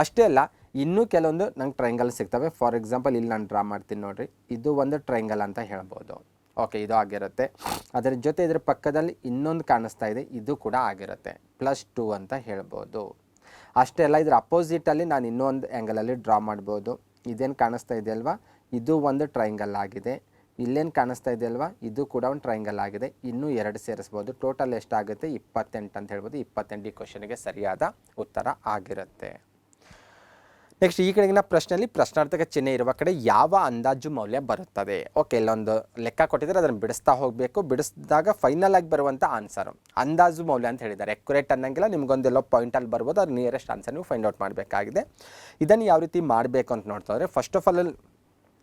S1: ಅಷ್ಟೇ ಅಲ್ಲ, ಇನ್ನೂ ಕೆಲವೊಂದು ನಂಗೆ ಟ್ರಯಾಂಗಲ್ ಸಿಗ್ತವೆ. ಫಾರ್ ಎಕ್ಸಾಂಪಲ್, ಇಲ್ಲಿ ನಾನು ಡ್ರಾ ಮಾಡ್ತೀನಿ ನೋಡಿರಿ, ಇದು ಒಂದು ಟ್ರಯಾಂಗಲ್ ಅಂತ ಹೇಳ್ಬೋದು. ಓಕೆ, ಇದು ಆಗಿರುತ್ತೆ. ಅದರ ಜೊತೆ ಇದರ ಪಕ್ಕದಲ್ಲಿ ಇನ್ನೊಂದು ಕಾಣಿಸ್ತಾ ಇದೆ, ಇದು ಕೂಡ ಆಗಿರುತ್ತೆ, +2 ಅಂತ ಹೇಳ್ಬೋದು. ಅಷ್ಟೇ ಅಲ್ಲ, ಇದರ ಅಪೋಸಿಟಲ್ಲಿ ನಾನು ಇನ್ನೊಂದು ಆ್ಯಂಗಲಲ್ಲಿ ಡ್ರಾ ಮಾಡ್ಬೋದು. ಇದೇನು ಕಾಣಿಸ್ತಾ ಇದೆ ಅಲ್ವಾ, ಇದು ಒಂದು ಟ್ರಯಾಂಗಲ್ ಆಗಿದೆ. ಇಲ್ಲೇನು ಕಾಣಿಸ್ತಾ ಇದೆ ಅಲ್ವಾ, ಇದು ಕೂಡ ಒಂದು ಟ್ರಯಾಂಗಲ್ ಆಗಿದೆ. ಇನ್ನೂ 2 ಸೇರಿಸ್ಬೋದು. ಟೋಟಲ್ ಎಷ್ಟಾಗುತ್ತೆ, 28 ಅಂತ ಹೇಳ್ಬೋದು. 28 ಈ ಕ್ವಶನಿಗೆ ಸರಿಯಾದ ಉತ್ತರ ಆಗಿರುತ್ತೆ. ನೆಕ್ಸ್ಟ್, ಈ ಕೆಳಗಿನ ಪ್ರಶ್ನೆಯಲ್ಲಿ ಪ್ರಶ್ನಾರ್ಥಕ ಚಿಹ್ನೆ ಇರುವ ಕಡೆ ಯಾವ ಅಂದಾಜು ಮೌಲ್ಯ ಬರುತ್ತದೆ. ಓಕೆ, ಇಲ್ಲೊಂದು ಲೆಕ್ಕ ಕೊಟ್ಟಿದ್ದಾರೆ, ಅದನ್ನು ಬಿಡಿಸ್ತಾ ಹೋಗಬೇಕು. ಬಿಡಿಸಿದಾಗ ಫೈನಲ್ ಆಗಿ ಬರುವಂಥ ಆನ್ಸರು ಅಂದಾಜು ಮೌಲ್ಯ ಅಂತ ಹೇಳಿದ್ದಾರೆ. ಎಕ್ಯುರೇಟ್ ಅನ್ನಂಗಿಲ್ಲ, ನಿಮಗೊಂದೆಲ್ಲೋ ಪಾಯಿಂಟಲ್ಲಿ ಬರ್ಬೋದು. ಅದು ನಿಯರೆಸ್ಟ್ ಆನ್ಸರ್ ನೀವು ಫೈಂಡ್ ಔಟ್ ಮಾಡಬೇಕಾಗಿದೆ. ಇದನ್ನು ಯಾವ ರೀತಿ ಮಾಡಬೇಕು ಅಂತ ನೋಡ್ತಾ ಇದ್ರೆ, ಫಸ್ಟ್ ಆಫ್ ಆಲ್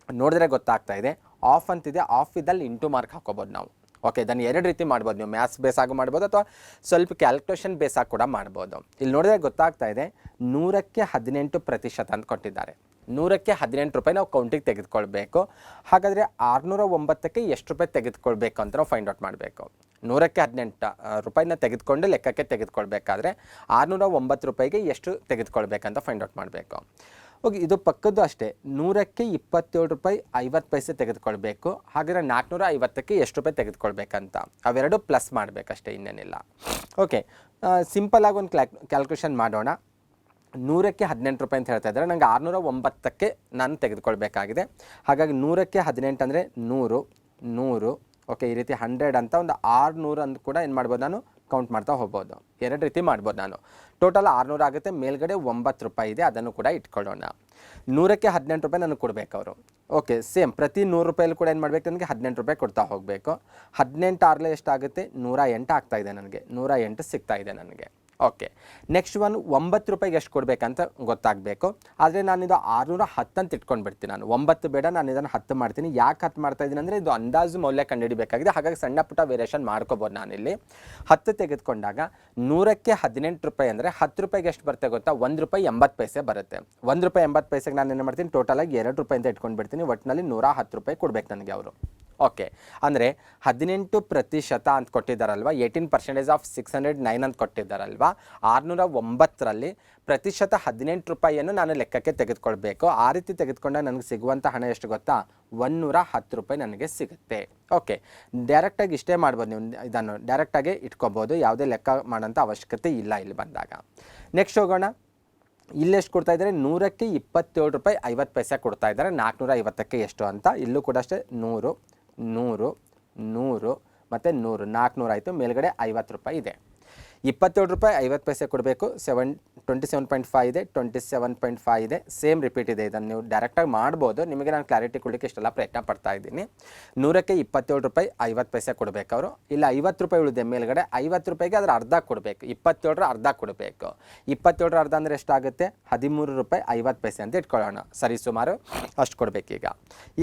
S1: ನೋಡಿದ್ರೆ ಗೊತ್ತಾಗ್ತಾ ಇದೆ, ಆಫ್ ಅಂತಿದೆ. ಆಫ್ ಇದ್ದಲ್ಲಿ ಇಂಟು ಮಾರ್ಕ್ ಹಾಕೋಬೋದು ನಾವು. ಓಕೆ, ಇದನ್ನು 2 ರೀತಿ ಮಾಡ್ಬೋದು. ನೀವು ಮ್ಯಾಥ್ಸ್ ಬೇಸಾಗೂ ಮಾಡ್ಬೋದು, ಅಥವಾ ಸ್ವಲ್ಪ ಕ್ಯಾಲ್ಕುಲೇಷನ್ ಬೇಸಾಗಿ ಕೂಡ ಮಾಡ್ಬೋದು. ಇಲ್ಲಿ ನೋಡಿದ್ರೆ ಗೊತ್ತಾಗ್ತಾ ಇದೆ, 100ಕ್ಕೆ 18% ಅಂತ ಕೊಟ್ಟಿದ್ದಾರೆ. 100ಕ್ಕೆ 18 ರೂಪಾಯಿ ನಾವು ಕೌಂಟಿಗೆ ತೆಗೆದುಕೊಳ್ಬೇಕು. ಹಾಗಾದರೆ 609ಕ್ಕೆ ಎಷ್ಟು ರೂಪಾಯಿ ತೆಗೆದುಕೊಳ್ಬೇಕು ಅಂತ ನಾವು ಫೈಂಡ್ ಔಟ್ ಮಾಡಬೇಕು. 100ಕ್ಕೆ 18 ರೂಪಾಯಿನ ತೆಗೆದುಕೊಂಡು ಲೆಕ್ಕಕ್ಕೆ ತೆಗೆದುಕೊಳ್ಬೇಕಾದ್ರೆ 609 ರೂಪಾಯಿಗೆ ಎಷ್ಟು ತೆಗೆದುಕೊಳ್ಬೇಕಂತ ಫೈಂಡ್ ಔಟ್ ಮಾಡಬೇಕು. ಓಕೆ, ಇದು ಪಕ್ಕದ್ದು ಅಷ್ಟೇ. 100ಕ್ಕೆ 27 ರೂಪಾಯಿ 50 ಪೈಸೆ ತೆಗೆದುಕೊಳ್ಬೇಕು. ಹಾಗಾದರೆ 450ಕ್ಕೆ ಎಷ್ಟು ರೂಪಾಯಿ ತೆಗೆದುಕೊಳ್ಬೇಕಂತ ಅವೆರಡು ಪ್ಲಸ್ ಮಾಡಬೇಕಷ್ಟೇ, ಇನ್ನೇನಿಲ್ಲ. ಓಕೆ, ಸಿಂಪಲ್ಲಾಗಿ ಒಂದು ಕ್ಯಾಲ್ಕುಲೇಷನ್ ಮಾಡೋಣ. 100ಕ್ಕೆ 18 ರೂಪಾಯಿ ಅಂತ ಹೇಳ್ತಾ ಇದ್ದಾರೆ, ನನಗೆ 609ಕ್ಕೆ ನಾನು ತೆಗೆದುಕೊಳ್ಬೇಕಾಗಿದೆ. ಹಾಗಾಗಿ 100ಕ್ಕೆ 18 ಅಂದರೆ 100. ಓಕೆ, ಈ ರೀತಿ 100 ಅಂತ ಒಂದು 600 ಅಂತ ಕೂಡ ಏನು ಮಾಡ್ಬೋದು, ನಾನು ಕೌಂಟ್ ಮಾಡ್ತಾ ಹೋಗ್ಬೋದು. 2 ರೀತಿ ಮಾಡ್ಬೋದು ನಾನು. ಟೋಟಲ್ 600 ಆಗುತ್ತೆ. ಮೇಲ್ಗಡೆ 9 ರೂಪಾಯಿ ಇದೆ, ಅದನ್ನು ಕೂಡ ಇಟ್ಕೊಳ್ಳೋಣ. 100ಕ್ಕೆ 18 ರೂಪಾಯಿ ನನಗೆ ಕೊಡಬೇಕು ಅವರು. ಓಕೆ, ಸೇಮ್ ಪ್ರತಿ 100 ರೂಪಾಯಲ್ಲಿ ಕೂಡ ಏನು ಮಾಡಬೇಕು, ನನಗೆ 18 ರೂಪಾಯಿ ಕೊಡ್ತಾ ಹೋಗಬೇಕು. 18 6 ಎಷ್ಟಾಗುತ್ತೆ, 108 ಆಗ್ತಾಯಿದೆ. ನನಗೆ 108 ಸಿಗ್ತಾ ಇದೆ ನನಗೆ. ಓಕೆ, ನೆಕ್ಸ್ಟ್ 9 ರೂಪಾಯಿಗೆ ಎಷ್ಟು ಕೊಡಬೇಕಂತ ಗೊತ್ತಾಗಬೇಕು. ಆದರೆ ನಾನು ಇದು 610 ಅಂತ ಇಟ್ಕೊಂಡು ಬಿಡ್ತೀನಿ. ನಾನು 9 ಬೇಡ, ನಾನು ಇದನ್ನು 10 ಮಾಡ್ತೀನಿ. ಯಾಕೆ 10 ಮಾಡ್ತಾ ಇದ್ದೀನಿ ಅಂದರೆ, ಇದು ಅಂದಾಜು ಮೌಲ್ಯ ಕಂಡುಹಿಡಿಬೇಕಾಗಿದೆ. ಹಾಗಾಗಿ ಸಣ್ಣ ಪುಟ್ಟ ವೇರಿಯೇಷನ್ ಮಾಡ್ಕೋಬೋದು. ನಾನಿಲ್ಲಿ 10 ತೆಗೆದುಕೊಂಡಾಗ 100ಕ್ಕೆ 18 ರೂಪಾಯಿ ಅಂದರೆ 10 ರೂಪಾಯಿಗೆ ಎಷ್ಟು ಬರುತ್ತೆ ಗೊತ್ತಾ, 1 ರೂಪಾಯಿ 80 ಪೈಸೆ ಬರುತ್ತೆ. 1 ರೂಪಾಯಿ 80 ಪೈಸೆಗೆ ನಾನು ಏನು ಮಾಡ್ತೀನಿ, ಟೋಟಲಾಗಿ 2 ರೂಪಾಯಿ ಅಂತ ಇಟ್ಕೊಂಡು ಬಿಡ್ತೀನಿ. ಒಟ್ಟಿನಲ್ಲಿ 110 ರೂಪಾಯಿ ಕೊಡಬೇಕು ನನಗೆ ಅವರು. ಓಕೆ, ಅಂದರೆ 18% ಅಂತ ಕೊಟ್ಟಿದ್ದಾರಲ್ವ, 18% ಆಫ್ 609 ಅಂತ ಕೊಟ್ಟಿದ್ದಾರಲ್ವ, 609ರಲ್ಲಿ ಪ್ರತಿಶತ 18 ರೂಪಾಯಿಯನ್ನು ನಾನು ಲೆಕ್ಕಕ್ಕೆ ತೆಗೆದುಕೊಳ್ಬೇಕು. ಆ ರೀತಿ ತೆಗೆದುಕೊಂಡಾಗ ನನಗೆ ಸಿಗುವಂಥ ಹಣ ಎಷ್ಟು ಗೊತ್ತಾ, 110 ರೂಪಾಯಿ ನನಗೆ ಸಿಗುತ್ತೆ. ಓಕೆ, ಡೈರೆಕ್ಟಾಗಿ ಇಷ್ಟೇ ಮಾಡ್ಬೋದು. ನೀವು ಇದನ್ನು ಡೈರೆಕ್ಟಾಗಿ ಇಟ್ಕೊಬೋದು, ಯಾವುದೇ ಲೆಕ್ಕ ಮಾಡೋಂಥ ಅವಶ್ಯಕತೆ ಇಲ್ಲ ಇಲ್ಲಿ ಬಂದಾಗ. ನೆಕ್ಸ್ಟ್ ಹೋಗೋಣ. ಇಲ್ಲೆಷ್ಟು ಕೊಡ್ತಾ ಇದ್ದಾರೆ, 100ಕ್ಕೆ 27 ರೂಪಾಯಿ 50 ಪೈಸೆ ಕೊಡ್ತಾ ಇದ್ದಾರೆ. 450ಕ್ಕೆ ಎಷ್ಟು ಅಂತ. ಇಲ್ಲೂ ಕೂಡ ಅಷ್ಟೇ 100 100 100 ಮತ್ತು 100 400 ಆಯಿತು. ಮೇಲ್ಗಡೆ 50 ರೂಪಾಯಿ ಇದೆ. ₹27.50 ಕೊಡಬೇಕು. 27.5 ಇದೆ, 27.5 ಇದೆ, ಸೇಮ್ ರಿಪೀಟ್ ಇದೆ. ಇದನ್ನು ನೀವು ಡೈರೆಕ್ಟಾಗಿ ಮಾಡ್ಬೋದು, ನಿಮಗೆ ನಾನು ಕ್ಲಾರಿಟಿ ಕೊಡಲಿಕ್ಕೆ ಇಷ್ಟೆಲ್ಲ ಪ್ರಯತ್ನ ಪಡ್ತಾ ಇದ್ದೀನಿ. 100ಕ್ಕೆ ₹27.50 ಕೊಡಬೇಕು ಅವರು. ಇಲ್ಲ ₹50 ಉಳಿದೆ ಮೇಲ್ಗಡೆ, ₹50ಗೆ ಅದರ ಅರ್ಧ ಕೊಡಬೇಕು, 27ರ ಅರ್ಧ ಕೊಡಬೇಕು. 27ರ ಅರ್ಧ ಅಂದರೆ ಎಷ್ಟಾಗುತ್ತೆ? ₹13.50 ಅಂತ ಇಟ್ಕೊಳ್ಳೋಣ, ಸರಿ ಸುಮಾರು ಅಷ್ಟು ಕೊಡಬೇಕು.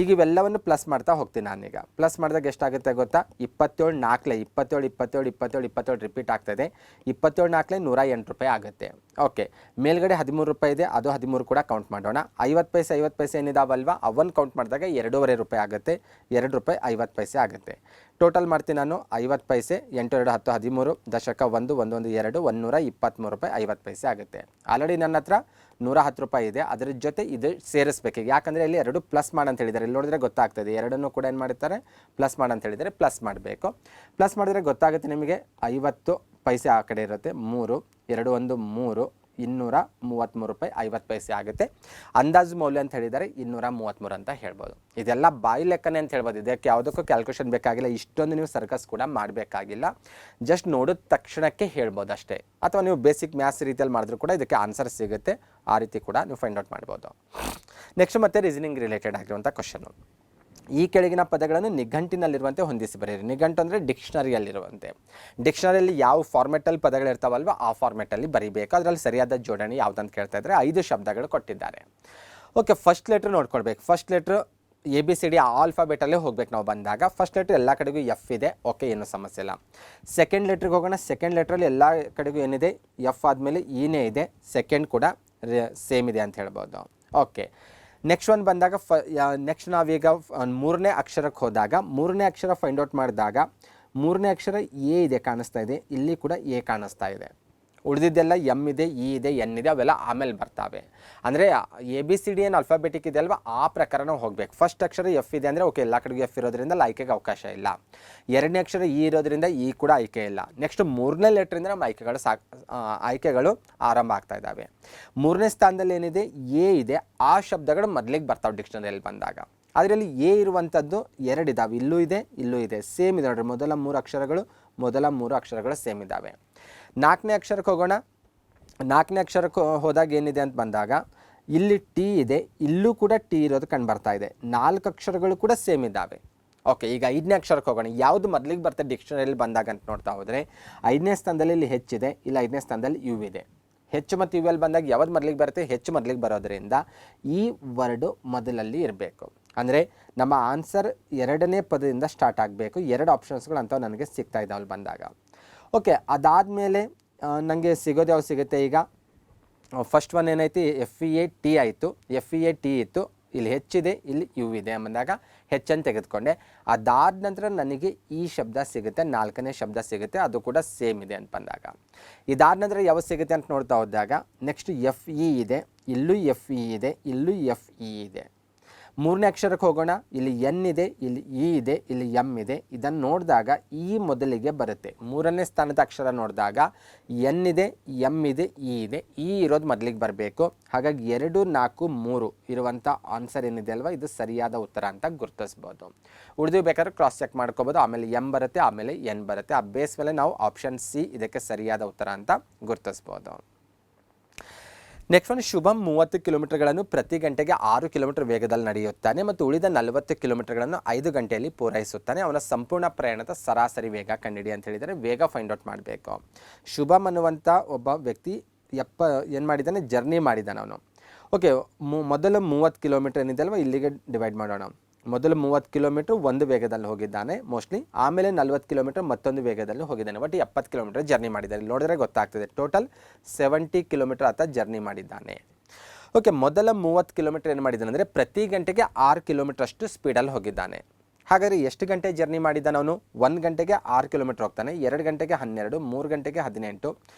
S1: ಈಗ ಇವೆಲ್ಲವನ್ನು ಪ್ಲಸ್ ಮಾಡ್ತಾ ಹೋಗ್ತೀನಿ ನಾನೀಗ. ಪ್ಲಸ್ ಮಾಡಿದಾಗ ಎಷ್ಟಾಗುತ್ತೆ ಗೊತ್ತಾ? 27 4 27 27 27 27 ರಿಪೀಟ್ ಆಗ್ತಾಯಿದೆ. 27 4 ₹108 ಆಗುತ್ತೆ. ಓಕೆ, ಮೇಲ್ಗಡೆ ₹13 ಇದೆ, ಅದು 13 ಕೂಡ ಕೌಂಟ್ ಮಾಡೋಣ. 50 ಪೈಸೆ 50 ಪೈಸೆ ಏನಿದಾವಲ್ವಾ, ಅವನ್ನ ಕೌಂಟ್ ಮಾಡಿದಾಗ ₹2.50 ಆಗುತ್ತೆ. ₹2.50 ಆಗುತ್ತೆ. ಟೋಟಲ್ ಮಾಡ್ತೀನಿ ನಾನು. 50 ಪೈಸೆ 8 2 10 13 ದಶಕ 1 1 1 2 ₹123.50 ಆಗುತ್ತೆ. ಆಲ್ರೆಡಿ ನನ್ನ ಹತ್ರ ₹110 ಇದೆ, ಅದರ ಜೊತೆ ಇದು ಸೇರಿಸ್ಬೇಕು. ಯಾಕಂದರೆ ಇಲ್ಲಿ ಎರಡು ಪ್ಲಸ್ ಮಾಡಿ ಅಂತ ಹೇಳಿದ್ದಾರೆ. ಇಲ್ಲಿ ನೋಡಿದ್ರೆ ಗೊತ್ತಾಗ್ತದೆ, ಎರಡನ್ನೂ ಕೂಡ ಏನು ಮಾಡಿರ್ತಾರೆ, ಪ್ಲಸ್ ಮಾಡಿ ಅಂತ ಹೇಳಿದರೆ ಪ್ಲಸ್ ಮಾಡಬೇಕು. ಪ್ಲಸ್ ಮಾಡಿದ್ರೆ ಗೊತ್ತಾಗುತ್ತೆ ನಿಮಗೆ. 50 ಪೈಸೆ ಆ ಕಡೆ ಇರುತ್ತೆ, 3 2 1 3 ₹233.50 ಆಗುತ್ತೆ. ಅಂದಾಜು ಮೌಲ್ಯ ಅಂತ ಹೇಳಿದರೆ 233 ಅಂತ ಹೇಳ್ಬೋದು. ಇದೆಲ್ಲ ಬಾಯಿ ಲೆಕ್ಕನೇ ಅಂತ ಹೇಳ್ಬೋದು. ಇದಕ್ಕೆ ಯಾವುದಕ್ಕೂ ಕ್ಯಾಲ್ಕುಲೇಷನ್ ಬೇಕಾಗಿಲ್ಲ, ಇಷ್ಟೊಂದು ನೀವು ಸರ್ಕಸ್ ಕೂಡ ಮಾಡಬೇಕಾಗಿಲ್ಲ. ಜಸ್ಟ್ ನೋಡಿದ ತಕ್ಷಣಕ್ಕೆ ಹೇಳ್ಬೋದು ಅಷ್ಟೇ. ಅಥವಾ ನೀವು ಬೇಸಿಕ್ ಮ್ಯಾಥ್ಸ್ ರೀತಿಯಲ್ಲಿ ಮಾಡಿದ್ರೂ ಕೂಡ ಇದಕ್ಕೆ ಆನ್ಸರ್ ಸಿಗುತ್ತೆ. ಆ ರೀತಿ ಕೂಡ ನೀವು ಫೈಂಡ್ ಔಟ್ ಮಾಡ್ಬೋದು. ನೆಕ್ಸ್ಟ್ ಮತ್ತೆ ರೀಸನಿಂಗ್ ರಿಲೇಟೆಡ್ ಆಗಿರುವಂಥ ಕ್ವಶನು. ಈ ಕೆಳಗಿನ ಪದಗಳನ್ನು ನಿಘಂಟಿನಲ್ಲಿರುವಂತೆ ಹೊಂದಿಸಿ ಬರೆಯಿರಿ. ನಿಘಂಟು ಅಂದರೆ ಡಿಕ್ಷನರಿಯಲ್ಲಿರುವಂತೆ. ಡಿಕ್ಷನರಿಯಲ್ಲಿ ಯಾವ ಫಾರ್ಮೆಟಲ್ಲಿ ಪದಗಳಿರ್ತಾವಲ್ವ ಆ ಫಾರ್ಮೆಟಲ್ಲಿ ಬರೀಬೇಕು. ಅದರಲ್ಲಿ ಸರಿಯಾದ ಜೋಡಣೆ ಯಾವುದಂತ ಕೇಳ್ತಾ ಇದ್ದಾರೆ. 5 ಶಬ್ದಗಳು ಕೊಟ್ಟಿದ್ದಾರೆ. ಓಕೆ, ಫಸ್ಟ್ ಲೆಟ್ರ್ ನೋಡ್ಕೊಳ್ಬೇಕು. ಫಸ್ಟ್ ಲೆಟ್ರ್ ABCD ಆಲ್ಫಾಬೆಟಲ್ಲೇ ಹೋಗ್ಬೇಕು ನಾವು ಬಂದಾಗ. ಫಸ್ಟ್ ಲೆಟ್ರ್ ಎಲ್ಲ ಕಡೆಗೂ ಎಫ್ ಇದೆ, ಓಕೆ, ಏನೂ ಸಮಸ್ಯೆ ಇಲ್ಲ. ಸೆಕೆಂಡ್ ಲೆಟ್ರಿಗೆ ಹೋಗೋಣ. ಸೆಕೆಂಡ್ ಲೆಟ್ರಲ್ಲಿ ಎಲ್ಲ ಕಡೆಗೂ ಏನಿದೆ, ಎಫ್ ಆದಮೇಲೆ ಈನೇ ಇದೆ, ಸೆಕೆಂಡ್ ಕೂಡ ಸೇಮ್ ಇದೆ ಅಂತ ಹೇಳ್ಬೋದು. ಓಕೆ, ನೆಕ್ಸ್ಟ್ ಒಂದು ಬಂದಾಗ ನೆಕ್ಸ್ಟ್ ನಾವೀಗ 3ನೇ ಅಕ್ಷರಕ್ಕೆ ಹೋದಾಗ 3ನೇ ಅಕ್ಷರ ಫೈಂಡ್ ಔಟ್ ಮಾಡಿದಾಗ 3ನೇ ಅಕ್ಷರ ಎ ಇದೆ ಕಾಣಿಸ್ತಾ ಇದೆ, ಇಲ್ಲಿ ಕೂಡ ಎ ಕಾಣಿಸ್ತಾ ಇದೆ. ಉಳಿದಿದ್ದೆಲ್ಲ ಎಮ್ ಇದೆ, ಇ ಇದೆ, ಎನ್ ಇದೆ, ಅವೆಲ್ಲ ಆಮೇಲೆ ಬರ್ತಾವೆ. ಅಂದರೆ ABCD ಏನು ಅಲ್ಫಾಬೆಟಿಕ್ ಇದೆ ಅಲ್ವಾ, ಆ ಪ್ರಕಾರ ನಾವು ಹೋಗಬೇಕು. ಫಸ್ಟ್ ಅಕ್ಷರ ಎಫ್ ಇದೆ ಅಂದರೆ ಓಕೆ, ಎಲ್ಲ ಕಡೆಗೂ ಎಫ್ ಇರೋದ್ರಿಂದ ಆಯ್ಕೆಗೆ ಅವಕಾಶ ಇಲ್ಲ. ಎರಡನೇ ಅಕ್ಷರ ಇ ಇರೋದ್ರಿಂದ ಇ ಕೂಡ ಆಯ್ಕೆ ಇಲ್ಲ. ನೆಕ್ಸ್ಟ್ 3ನೇ ಲೆಟ್ರಿಂದ ನಮ್ಮ ಆಯ್ಕೆಗಳು ಆರಂಭ ಆಗ್ತಾ ಇದ್ದಾವೆ. 3ನೇ ಸ್ಥಾನದಲ್ಲಿ ಏನಿದೆ, ಎ ಇದೆ. ಆ ಶಬ್ದಗಳು ಮೊದಲಿಗೆ ಬರ್ತಾವೆ ಡಿಕ್ಷನರಿಯಲ್ಲಿ ಬಂದಾಗ. ಅದರಲ್ಲಿ ಎ ಇರುವಂಥದ್ದು 2 ಇದ್ದಾವೆ, ಇಲ್ಲೂ ಇದೆ, ಇಲ್ಲೂ ಇದೆ, ಸೇಮ್ ಇದೆ ನೋಡಿರಿ. ಮೊದಲ 3 ಅಕ್ಷರಗಳು ಸೇಮ್ ಇದ್ದಾವೆ. 4ನೇ ಅಕ್ಷರಕ್ಕೆ ಹೋಗೋಣ. 4ನೇ ಅಕ್ಷರಕ್ಕೆ ಹೋದಾಗ ಏನಿದೆ ಅಂತ ಬಂದಾಗ ಇಲ್ಲಿ ಟಿ ಇದೆ, ಇಲ್ಲೂ ಕೂಡ ಟಿ ಇರೋದು ಕಂಡು ಬರ್ತಾ ಇದೆ. 4 ಅಕ್ಷರಗಳು ಕೂಡ ಸೇಮ್ ಇದ್ದಾವೆ. ಓಕೆ, ಈಗ 5ನೇ ಅಕ್ಷರಕ್ಕೆ ಹೋಗೋಣ. ಯಾವುದು ಮೊದಲಿಗೆ ಬರ್ತದೆ ಡಿಕ್ಷನರಿಯಲ್ಲಿ ಬಂದಾಗ ಅಂತ ನೋಡ್ತಾ ಹೋದರೆ 5ನೇ ಸ್ಥಾನದಲ್ಲಿ ಇಲ್ಲಿ ಹೆಚ್ಚಿದೆ, ಇಲ್ಲ 5ನೇ ಸ್ಥಾನದಲ್ಲಿ ಯು ಇದೆ. ಹೆಚ್ಚು ಮತ್ತು ಯು ಅಲ್ಲಿ ಬಂದಾಗ ಯಾವ್ದು ಮೊದಲಿಗೆ ಬರುತ್ತೆ, ಹೆಚ್ಚು ಮೊದಲಿಗೆ ಬರೋದ್ರಿಂದ ಈ ವರ್ಡು ಮೊದಲಲ್ಲಿ ಇರಬೇಕು. ಅಂದರೆ ನಮ್ಮ ಆನ್ಸರ್ 2ನೇ ಪದದಿಂದ ಸ್ಟಾರ್ಟ್ ಆಗಬೇಕು. 2 ಆಪ್ಷನ್ಸ್ಗಳು ಅಂಥವು ನನಗೆ ಸಿಗ್ತಾ ಇದ್ದಾವೆ ಅಲ್ಲಿ ಬಂದಾಗ. ಓಕೆ, ಅದಾದಮೇಲೆ ನನಗೆ ಸಿಗೋದು ಯಾವ್ದು ಸಿಗುತ್ತೆ. ಈಗ ಫಸ್ಟ್ ಒನ್ ಏನೈತಿ, FEAT ಆಯಿತು. FEAT ಇತ್ತು, ಇಲ್ಲಿ ಹೆಚ್ಚಿದೆ, ಇಲ್ಲಿ ಯು ಇದೆ ಅಂದಾಗ ಹೆಚ್ಚನ್ನು ತೆಗೆದುಕೊಂಡೆ. ಅದಾದ ನಂತರ ನನಗೆ ಈ ಶಬ್ದ ಸಿಗುತ್ತೆ, 4ನೇ ಶಬ್ದ ಸಿಗುತ್ತೆ, ಅದು ಕೂಡ ಸೇಮ್ ಇದೆ ಅಂತ ಬಂದಾಗ. ಇದಾದ ನಂತರ ಯಾವ ಸಿಗುತ್ತೆ ಅಂತ ನೋಡ್ತಾ ಹೋದಾಗ ನೆಕ್ಸ್ಟ್ FE ಇದೆ, ಇಲ್ಲೂ FE ಇದೆ, ಇಲ್ಲೂ FE ಇದೆ. 3ನೇ ಅಕ್ಷರಕ್ಕೆ ಹೋಗೋಣ. ಇಲ್ಲಿ ಎನ್ ಇದೆ, ಇಲ್ಲಿ ಇ ಇದೆ, ಇಲ್ಲಿ ಎಮ್ ಇದೆ. ಇದನ್ನು ನೋಡಿದಾಗ ಈ ಮೊದಲಿಗೆ ಬರುತ್ತೆ. 3ನೇ ಸ್ಥಾನದ ಅಕ್ಷರ ನೋಡಿದಾಗ ಎನ್ ಇದೆ, ಎಮ್ ಇದೆ, ಇ ಇದೆ. ಇ ಇರೋದು ಮೊದಲಿಗೆ ಬರಬೇಕು. ಹಾಗಾಗಿ 2 4 3 ಇರುವಂಥ ಆನ್ಸರ್ ಏನಿದೆ ಅಲ್ವಾ, ಇದು ಸರಿಯಾದ ಉತ್ತರ ಅಂತ ಗುರುತಿಸ್ಬೋದು. ಉಳಿದು ಬೇಕಾದ್ರೆ ಕ್ರಾಸ್ ಚೆಕ್ ಮಾಡ್ಕೋಬೋದು. ಆಮೇಲೆ ಎಮ್ ಬರುತ್ತೆ, ಆಮೇಲೆ ಎನ್ ಬರುತ್ತೆ. ಆ ಬೇಸ್ ಮೇಲೆ ನಾವು ಆಪ್ಷನ್ ಸಿ ಇದಕ್ಕೆ ಸರಿಯಾದ ಉತ್ತರ ಅಂತ ಗುರುತಿಸ್ಬೋದು. ನೆಕ್ಸ್ಟ್ ಒಂದು ಶುಭಮ್ 30 ಕಿಲೋಮೀಟರ್ಗಳನ್ನು ಪ್ರತಿ ಗಂಟೆಗೆ 6 ಕಿಲೋಮೀಟರ್ ವೇಗದಲ್ಲಿ ನಡೆಯುತ್ತಾನೆ ಮತ್ತು ಉಳಿದ 40 ಕಿಲೋಮೀಟರ್ಗಳನ್ನು 5 ಗಂಟೆಯಲ್ಲಿ ಪೂರೈಸುತ್ತಾನೆ. ಅವನ ಸಂಪೂರ್ಣ ಪ್ರಯಾಣದ ಸರಾಸರಿ ವೇಗ ಕಂಡುಹಿಡಿ ಅಂತ ಹೇಳಿದರೆ ವೇಗ ಫೈಂಡ್ ಔಟ್ ಮಾಡಬೇಕು. ಶುಭಮ್ ಅನ್ನುವಂಥ ಒಬ್ಬ ವ್ಯಕ್ತಿ ಏನು ಮಾಡಿದ್ದಾನೆ, ಜರ್ನಿ ಮಾಡಿದ್ದಾನೆ ಅವನು. ಓಕೆ, ಮೊದಲು 30 ಕಿಲೋಮೀಟರ್ ಏನಿದೆ ಅಲ್ವ, ಇಲ್ಲಿಗೆ ಡಿವೈಡ್ ಮಾಡೋಣ. ಮೊದಲು 30 ಕಿಲೋಮೀಟರ್ ಒಂದು ವೇಗದಲ್ಲಿ ಹೋಗಿದ್ದಾನೆ ಮೋಸ್ಟ್ಲಿ, ಆಮೇಲೆ 40 ಕಿಲೋಮೀಟರ್ ಮತ್ತೊಂದು ವೇಗದಲ್ಲಿ ಹೋಗಿದ್ದಾನೆ. ಒಟ್ಟು 70 ಕಿಲೋಮೀಟರ್ ಜರ್ನಿ ಮಾಡಿದ್ದಾನೆ. ನೋಡಿದ್ರೆ ಗೊತ್ತಾಗ್ತದೆ, ಟೋಟಲ್ 70 ಕಿಲೋಮೀಟರ್ ಆತ ಜರ್ನಿ ಮಾಡಿದ್ದಾನೆ. ಓಕೆ, ಮೊದಲ 30 ಕಿಲೋಮೀಟರ್ ಏನು ಮಾಡಿದ್ದಾನೆ ಅಂದರೆ ಪ್ರತಿ ಗಂಟೆಗೆ 6 ಕಿಲೋಮೀಟರ್ ಅಷ್ಟು ಸ್ಪೀಡಲ್ಲಿ ಹೋಗಿದ್ದಾನೆ. ಹಾಗಾದರೆ ಎಷ್ಟು ಗಂಟೆ ಜರ್ನಿ ಮಾಡಿದ್ದಾನೆ ಅವನು? 1 ಗಂಟೆಗೆ 6 ಕಿಲೋಮೀಟರ್ ಹೋಗ್ತಾನೆ, 2 ಗಂಟೆಗೆ 12, 3 ಗಂಟೆಗೆ 18,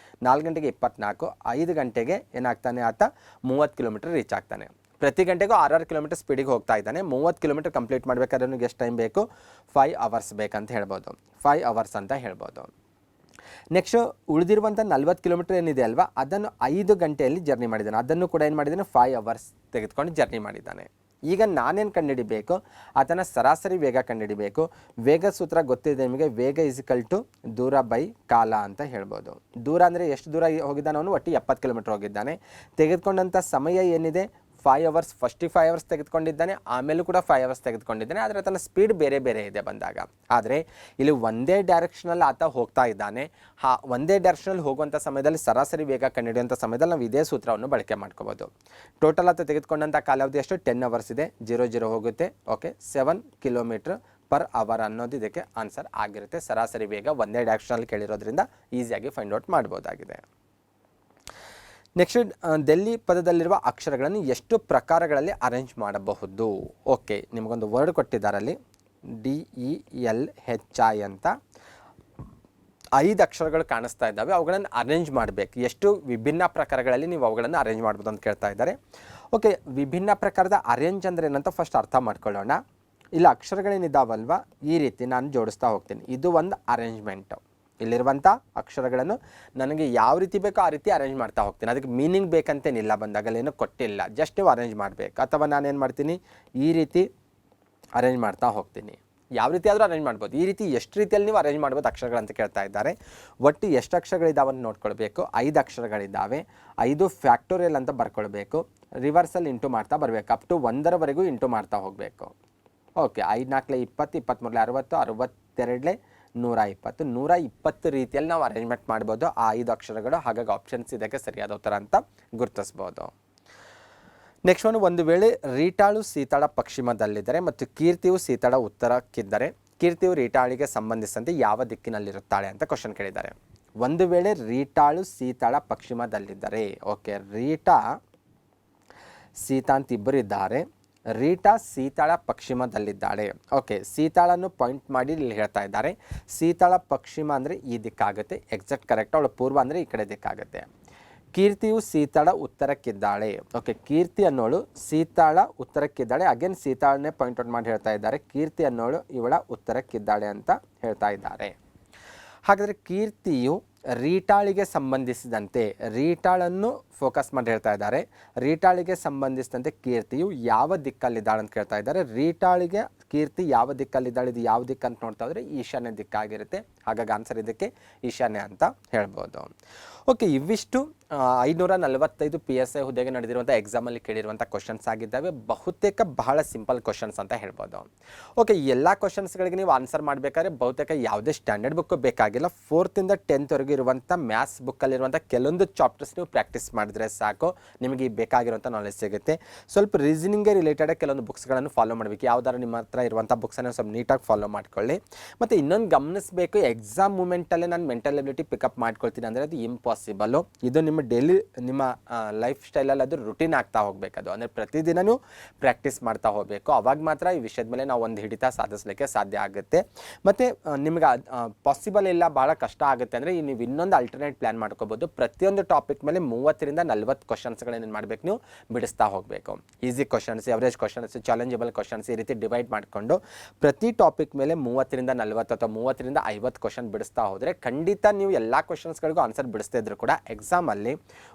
S1: 4 ಗಂಟೆಗೆ 24, 5 ಗಂಟೆಗೆ ಏನಾಗ್ತಾನೆ ಆತ 30 ಕಿಲೋಮೀಟರ್ ರೀಚ್ ಆಗ್ತಾನೆ. ಪ್ರತಿ ಗಂಟೆಗೂ 6 ಕಿಲೋಮೀಟರ್ ಸ್ಪೀಡಿಗೆ ಹೋಗ್ತಾ ಇದ್ದಾನೆ. 30 ಕಿಲೋಮೀಟರ್ ಕಂಪ್ಲೀಟ್ ಮಾಡಬೇಕಾದ್ರೆ ಅವನಿಗೆ ಎಷ್ಟು ಟೈಮ್ ಬೇಕು? 5 ಅವರ್ಸ್ ಬೇಕಂತ ಹೇಳ್ಬೋದು. 5 ಅವರ್ಸ್ ಅಂತ ಹೇಳ್ಬೋದು. ನೆಕ್ಸ್ಟ್ ಉಳಿದಿರುವಂಥ 40 ಕಿಲೋಮೀಟರ್ ಏನಿದೆ ಅಲ್ವಾ, ಅದನ್ನು 5 ಗಂಟೆಯಲ್ಲಿ ಜರ್ನಿ ಮಾಡಿದ್ದಾನೆ. ಅದನ್ನು ಕೂಡ ಏನು ಮಾಡಿದ್ದಾನೆ, 5 ಅವರ್ಸ್ ತೆಗೆದುಕೊಂಡು ಜರ್ನಿ ಮಾಡಿದ್ದಾನೆ. ಈಗ ನಾನೇನು ಕಂಡುಹಿಡಿಬೇಕು, ಆತನ ಸರಾಸರಿ ವೇಗ ಕಂಡುಹಿಡಿಬೇಕು. ವೇಗ ಸೂತ್ರ ಗೊತ್ತಿದೆ ನಿಮಗೆ, ವೇಗ ಇಸಿಕಲ್ ಟು ದೂರ ಬೈ ಕಾಲ ಅಂತ ಹೇಳ್ಬೋದು. ದೂರ ಅಂದರೆ ಎಷ್ಟು ದೂರ ಹೋಗಿದ್ದಾನೆ ಅವನು, ಒಟ್ಟು 70 ಕಿಲೋಮೀಟರ್ ಹೋಗಿದ್ದಾನೆ. ತೆಗೆದುಕೊಂಡಂಥ ಸಮಯ ಏನಿದೆ 5 ಅವರ್ಸ್, ಫಸ್ಟಿಗೆ 5 ಅವರ್ಸ್ ತೆಗೆದುಕೊಂಡಿದ್ದಾನೆ, ಆಮೇಲೂ ಕೂಡ 5 ಅವರ್ಸ್ ತೆಗೆದುಕೊಂಡಿದ್ದಾನೆ. ಆದರೆ ತನ್ನ ಸ್ಪೀಡ್ ಬೇರೆ ಬೇರೆ ಇದೆ ಬಂದಾಗ. ಆದರೆ ಇಲ್ಲಿ ಒಂದೇ ಡೈರೆಕ್ಷನಲ್ಲಿ ಆತ ಹೋಗ್ತಾ ಇದ್ದಾನೆ. ಒಂದೇ ಡೈರೆಕ್ಷನಲ್ಲಿ ಹೋಗುವಂಥ ಸಮಯದಲ್ಲಿ ಸರಾಸರಿ ವೇಗ ಕಂಡುಹಿಡಿಯುವಂಥ ಸಮಯದಲ್ಲಿ ನಾವು ಇದೇ ಸೂತ್ರವನ್ನು ಬಳಕೆ ಮಾಡ್ಕೋಬೋದು. ಟೋಟಲ್ ಆತ ತೆಗೆದುಕೊಂಡಂಥ ಕಾಲಾವಧಿ ಎಷ್ಟು 10 ಅವರ್ಸ್ ಇದೆ, 0 ಹೋಗುತ್ತೆ. ಓಕೆ, 7 ಕಿಲೋಮೀಟರ್ ಪರ್ ಅವರ್ ಅನ್ನೋದು ಇದಕ್ಕೆ ಆನ್ಸರ್ ಆಗಿರುತ್ತೆ. ಸರಾಸರಿ ವೇಗ ಒಂದೇ ಡೈರೆಕ್ಷನಲ್ಲಿ ಕೇಳಿರೋದ್ರಿಂದ ಈಸಿಯಾಗಿ ಫೈಂಡ್ ಔಟ್ ಮಾಡ್ಬೋದಾಗಿದೆ. ನೆಕ್ಸ್ಟ್, ಡೆಲ್ಲಿ ಪದದಲ್ಲಿರುವ ಅಕ್ಷರಗಳನ್ನು ಎಷ್ಟು ಪ್ರಕಾರಗಳಲ್ಲಿ ಅರೇಂಜ್ ಮಾಡಬಹುದು. ಓಕೆ, ನಿಮಗೊಂದು ವರ್ಡ್ ಕೊಟ್ಟಿದ್ದಾರಲ್ಲಿ DELHI ಅಂತ 5 ಅಕ್ಷರಗಳು ಕಾಣಿಸ್ತಾ ಇದ್ದಾವೆ. ಅವುಗಳನ್ನು ಅರೇಂಜ್ ಮಾಡಬೇಕು. ಎಷ್ಟು ವಿಭಿನ್ನ ಪ್ರಕಾರಗಳಲ್ಲಿ ನೀವು ಅವುಗಳನ್ನು ಅರೇಂಜ್ ಮಾಡ್ಬೋದು ಅಂತ ಕೇಳ್ತಾ ಇದ್ದಾರೆ. ಓಕೆ, ವಿಭಿನ್ನ ಪ್ರಕಾರದ ಅರೇಂಜ್ ಅಂದರೆ ಏನಂತ ಫಸ್ಟ್ ಅರ್ಥ ಮಾಡ್ಕೊಳ್ಳೋಣ. ಇಲ್ಲ ಅಕ್ಷರಗಳೇನಿದ್ದಾವಲ್ವ ಈ ರೀತಿ ನಾನು ಜೋಡಿಸ್ತಾ ಹೋಗ್ತೀನಿ. ಇದು ಒಂದು ಅರೇಂಜ್ಮೆಂಟು. ಇಲ್ಲಿರುವಂಥ ಅಕ್ಷರಗಳನ್ನು ನನಗೆ ಯಾವ ರೀತಿ ಬೇಕೋ ಆ ರೀತಿ ಅರೇಂಜ್ ಮಾಡ್ತಾ ಹೋಗ್ತೀನಿ. ಅದಕ್ಕೆ ಮೀನಿಂಗ್ ಬೇಕಂತೇನಿಲ್ಲ, ಬಂದಾಗಲೇನೂ ಕೊಟ್ಟಿಲ್ಲ, ಜಸ್ಟ್ ನೀವು ಅರೇಂಜ್ ಮಾಡಬೇಕು. ಅಥವಾ ನಾನೇನು ಮಾಡ್ತೀನಿ, ಈ ರೀತಿ ಅರೇಂಜ್ ಮಾಡ್ತಾ ಹೋಗ್ತೀನಿ. ಯಾವ ರೀತಿ ಆದರೂ ಅರೇಂಜ್ ಮಾಡ್ಬೋದು. ಈ ರೀತಿ ಎಷ್ಟು ರೀತಿಯಲ್ಲಿ ನೀವು ಅರೇಂಜ್ ಮಾಡ್ಬೋದು ಅಕ್ಷರಗಳಂತ ಕೇಳ್ತಾ ಇದ್ದಾರೆ. ಒಟ್ಟು ಎಷ್ಟು ಅಕ್ಷರಗಳಿದ್ದಾವೆ ಅಂತ ನೋಡ್ಕೊಳ್ಬೇಕು. 5 ಅಕ್ಷರಗಳಿದ್ದಾವೆ. 5 ಫ್ಯಾಕ್ಟೋರಿಯಲ್ ಅಂತ ಬರ್ಕೊಳ್ಬೇಕು. ರಿವರ್ಸಲ್ಲಿ ಇಂಟು ಮಾಡ್ತಾ ಬರಬೇಕು. ಅಪ್ ಟು 1ರವರೆಗೂ ಇಂಟು ಮಾಡ್ತಾ ಹೋಗಬೇಕು. ಓಕೆ, 5 4 20, 23 60, 62 120, 120 ರೀತಿಯಲ್ಲಿ ನಾವು ಅರೇಂಜ್ಮೆಂಟ್ ಮಾಡ್ಬೋದು ಆ 5 ಅಕ್ಷರಗಳು. ಹಾಗಾಗಿ ಆಪ್ಷನ್ಸ್ ಇದಕ್ಕೆ ಸರಿಯಾದ ಉತ್ತರ ಅಂತ ಗುರುತಿಸ್ಬೋದು. ನೆಕ್ಸ್ಟ್ ಒಂದು ವೇಳೆ ರೀಟಾಳು ಸೀತಾಳ ಪಶ್ಚಿಮದಲ್ಲಿದ್ದರೆ ಮತ್ತು ಕೀರ್ತಿಯು ಸೀತಾಳ ಉತ್ತರಕ್ಕಿದ್ದರೆ ಕೀರ್ತಿಯು ರೀಟಾಳಿಗೆ ಸಂಬಂಧಿಸಿದಂತೆ ಯಾವ ದಿಕ್ಕಿನಲ್ಲಿರುತ್ತಾಳೆ ಅಂತ ಕ್ವಶನ್ ಕೇಳಿದ್ದಾರೆ. ಒಂದು ವೇಳೆ ರೀಟಾಳು ಸೀತಾಳ ಪಶ್ಚಿಮದಲ್ಲಿದ್ದರೆ, ಓಕೆ, ರೀಟಾ ಸೀತಾ ಅಂತ ಇಬ್ಬರು ಇದ್ದಾರೆ. ರೀಟಾ ಸೀತಾಳ ಪಶ್ಚಿಮದಲ್ಲಿದ್ದಾಳೆ. ಓಕೆ, ಸೀತಾಳನ್ನು ಪಾಯಿಂಟ್ ಮಾಡಿ ಇಲ್ಲಿ ಹೇಳ್ತಾ ಇದ್ದಾರೆ. ಸೀತಾಳ ಪಶ್ಚಿಮ ಅಂದರೆ ಈ ದಿಕ್ಕಾಗುತ್ತೆ, ಎಕ್ಸಾಕ್ಟ್ ಕರೆಕ್ಟ್. ಅವಳು ಪೂರ್ವ ಅಂದರೆ ಈ ಕಡೆ ದಿಕ್ಕಾಗುತ್ತೆ. ಕೀರ್ತಿಯು ಸೀತಾಳ ಉತ್ತರಕ್ಕಿದ್ದಾಳೆ. ಓಕೆ, ಕೀರ್ತಿ ಅನ್ನೋಳು ಸೀತಾಳ ಉತ್ತರಕ್ಕಿದ್ದಾಳೆ. ಅಗೇನ್ ಸೀತಾಳನ್ನೇ ಪಾಯಿಂಟ್ ಔಟ್ ಮಾಡಿ ಹೇಳ್ತಾ ಇದ್ದಾರೆ. ಕೀರ್ತಿ ಅನ್ನೋಳು ಇವಳ ಉತ್ತರಕ್ಕಿದ್ದಾಳೆ ಅಂತ ಹೇಳ್ತಾ ಇದ್ದಾರೆ. ಹಾಗಾದರೆ ಕೀರ್ತಿಯು ರೀಟಾಳಿಗೆ ಸಂಬಂಧಿಸಿದಂತೆ, ರೀಟಾಳನ್ನು ಫೋಕಸ್ ಮಾಡಿ ಹೇಳ್ತಾ ಇದ್ದಾರೆ. ರೀಟಾಳಿಗೆ ಸಂಬಂಧಿಸಿದಂತೆ ಕೀರ್ತಿಯು ಯಾವ ದಿಕ್ಕಲ್ಲಿದ್ದಾಳೆ ಅಂತ ಕೇಳ್ತಾ ಇದ್ದಾರೆ. ರೀಟಾಳಿಗೆ ಕೀರ್ತಿ ಯಾವ ದಿಕ್ಕಲ್ಲಿದ್ದಾಳೆ, ಇದು ಯಾವ ದಿಕ್ಕು ಅಂತ ನೋಡ್ತಾ ಇದ್ರೆ ಈಶಾನ್ಯ ದಿಕ್ಕಾಗಿರುತ್ತೆ. ಹಾಗಾಗಿ ಆನ್ಸರ್ ಇದಕ್ಕೆ ಈಶಾನ್ಯ ಅಂತ ಹೇಳ್ಬೋದು. ಓಕೆ, ಇವಿಷ್ಟು 545 PSI ಹುದ್ದೆಗೆ ನಡೆದಿರುವಂಥ ಎಕ್ಸಾಮಲ್ಲಿ ಕೇಳಿರುವಂಥ ಕ್ವಶನ್ಸ್ ಆಗಿದ್ದಾವೆ. ಬಹುತೇಕ ಬಹಳ ಸಿಂಪಲ್ ಕ್ವಶನ್ಸ್ ಅಂತ ಹೇಳ್ಬೋದು. ಓಕೆ, ಎಲ್ಲ ಕ್ವಶನ್ಸ್ಗಳಿಗೆ ನೀವು ಆನ್ಸರ್ ಮಾಡಬೇಕಾದ್ರೆ ಬಹುತೇಕ ಯಾವುದೇ ಸ್ಟ್ಯಾಂಡರ್ಡ್ ಬುಕ್ ಬೇಕಾಗಿಲ್ಲ. 4th ಇಂದ 10th ವರೆಗೂ ಇರುವಂಥ ಮ್ಯಾಥ್ಸ್ ಬುಕ್ಕಲ್ಲಿರುವಂಥ ಕೆಲವೊಂದು ಚಾಪ್ಟರ್ಸ್ ನೀವು ಪ್ರಾಕ್ಟೀಸ್ ಮಾಡಿದ್ರೆ ಸಾಕು, ನಿಮಗೆ ಬೇಕಾಗಿರುವಂಥ ನಾಲೆಜ್ ಸಿಗುತ್ತೆ. ಸ್ವಲ್ಪ ರೀಸನಿಂಗ್ಗೆ ರಿಲೇಟೆಡ್ ಕೆಲವೊಂದು ಬುಕ್ಸ್ಗಳನ್ನು ಫಾಲೋ ಮಾಡಬೇಕು. ಯಾವ್ದಾರು ನಿಮ್ಮ ಹತ್ರ ಇರುವಂಥ ಬುಕ್ಸನ್ನು ಸ್ವಲ್ಪ ನೀಟಾಗಿ ಫಾಲೋ ಮಾಡ್ಕೊಳ್ಳಿ. ಮತ್ತು ಇನ್ನೊಂದು ಗಮನಿಸಬೇಕು, ಎಕ್ಸಾಮ್ ಮೂಮೆಂಟಲ್ಲೇ ನಾನು ಮೆಂಟಲ್ ಎಬಿಲಿಟಿ ಪಿಕಪ್ ಮಾಡ್ಕೊಳ್ತೀನಿ ಅಂದರೆ ಅದು ಇಂಪಾಸಿಬಲ್ಲು. ಇದು ನಿಮ್ಮ ಡೈಲಿ ನಿಮ್ಮ ಲೈಫ್ ಸ್ಟೈಲಲ್ಲಿ ಅದು ರುಟೀನ್ ಆಗ್ತಾ ಹೋಗಬೇಕು. ಅದು ಅಂದರೆ ಪ್ರತಿದಿನವೂ ಪ್ರಾಕ್ಟೀಸ್ ಮಾಡ್ತಾ ಹೋಗಬೇಕು. ಅವಾಗ ಮಾತ್ರ ಈ ವಿಷಯದ ಮೇಲೆ ನಾವು ಒಂದು ಹಿಡಿತ ಸಾಧಿಸಲಿಕ್ಕೆ ಸಾಧ್ಯ ಆಗುತ್ತೆ. ಮತ್ತು ನಿಮಗೆ ಪಾಸಿಬಲ್ ಇಲ್ಲ, ಭಾಳ ಕಷ್ಟ ಆಗುತ್ತೆ ಅಂದರೆ ನೀವು ಇನ್ನೊಂದು ಅಲ್ಟರ್ನೇಟ್ ಪ್ಲ್ಯಾನ್ ಮಾಡ್ಕೋಬೋದು. ಪ್ರತಿಯೊಂದು ಟಾಪಿಕ್ ಮೇಲೆ 30 ರಿಂದ 40 ಕ್ವಶನ್ಸ್ಗಳೇನು ಮಾಡಬೇಕು, ನೀವು ಬಿಡಿಸ್ತಾ ಹೋಗಬೇಕು. Easy questions, average questions, challengeable questions, ಈ ರೀತಿ ಡಿವೈಡ್ ಮಾಡಿಕೊಂಡು ಪ್ರತಿ ಟಾಪಿಕ್ ಮೇಲೆ 30 ರಿಂದ 40 ಅಥವಾ 30 ರಿಂದ 50 ಕ್ವಶನ್ ಬಿಡಿಸ್ತಾ ಹೋದರೆ ಖಂಡಿತ ನೀವು ಎಲ್ಲ ಕ್ವಶನ್ಸ್ಗಳಿಗೂ ಆನ್ಸರ್ ಬಿಡಿಸ್ತಾ ಇದ್ರು ಕೂಡ ಎಕ್ಸಾಮಲ್ಲಿ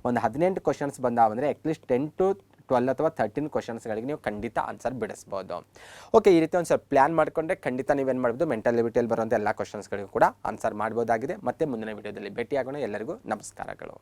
S1: ಒಂದು 18 ಕ್ವಶನ್ಸ್ ಬಂದಾವಂದರೆ ಅಟ್ಲೀಸ್ಟ್ 10 to 12 ಅಥವಾ 13 ಕ್ವಶನ್ಸ್ಗಳಿಗೆ ನೀವು ಖಂಡಿತ ಆನ್ಸರ್ ಬಿಡಿಸ್ಬೋದು. ಓಕೆ, ಈ ರೀತಿ ಒಂದು ಸ್ವಲ್ಪ ಪ್ಲ್ಯಾನ್ ಮಾಡಿಕೊಂಡ್ರೆ ಖಂಡಿತ ನೀವೇನು ಮಾಡ್ಬೋದು, ಮೆಂಟಲ್ ಎಬಿಲಿಟಿಯಲ್ಲಿ ಬರುವಂಥ ಎಲ್ಲ ಕ್ವಶನ್ಸ್ಗಳಿಗೂ ಕೂಡ ಆನ್ಸರ್ ಮಾಡ್ಬೋದಾಗಿದೆ. ಮತ್ತೆ ಮುಂದಿನ ವಿಡಿಯೋದಲ್ಲಿ ಭೇಟಿಯಾಗೋಣ. ಎಲ್ಲರಿಗೂ ನಮಸ್ಕಾರಗಳು.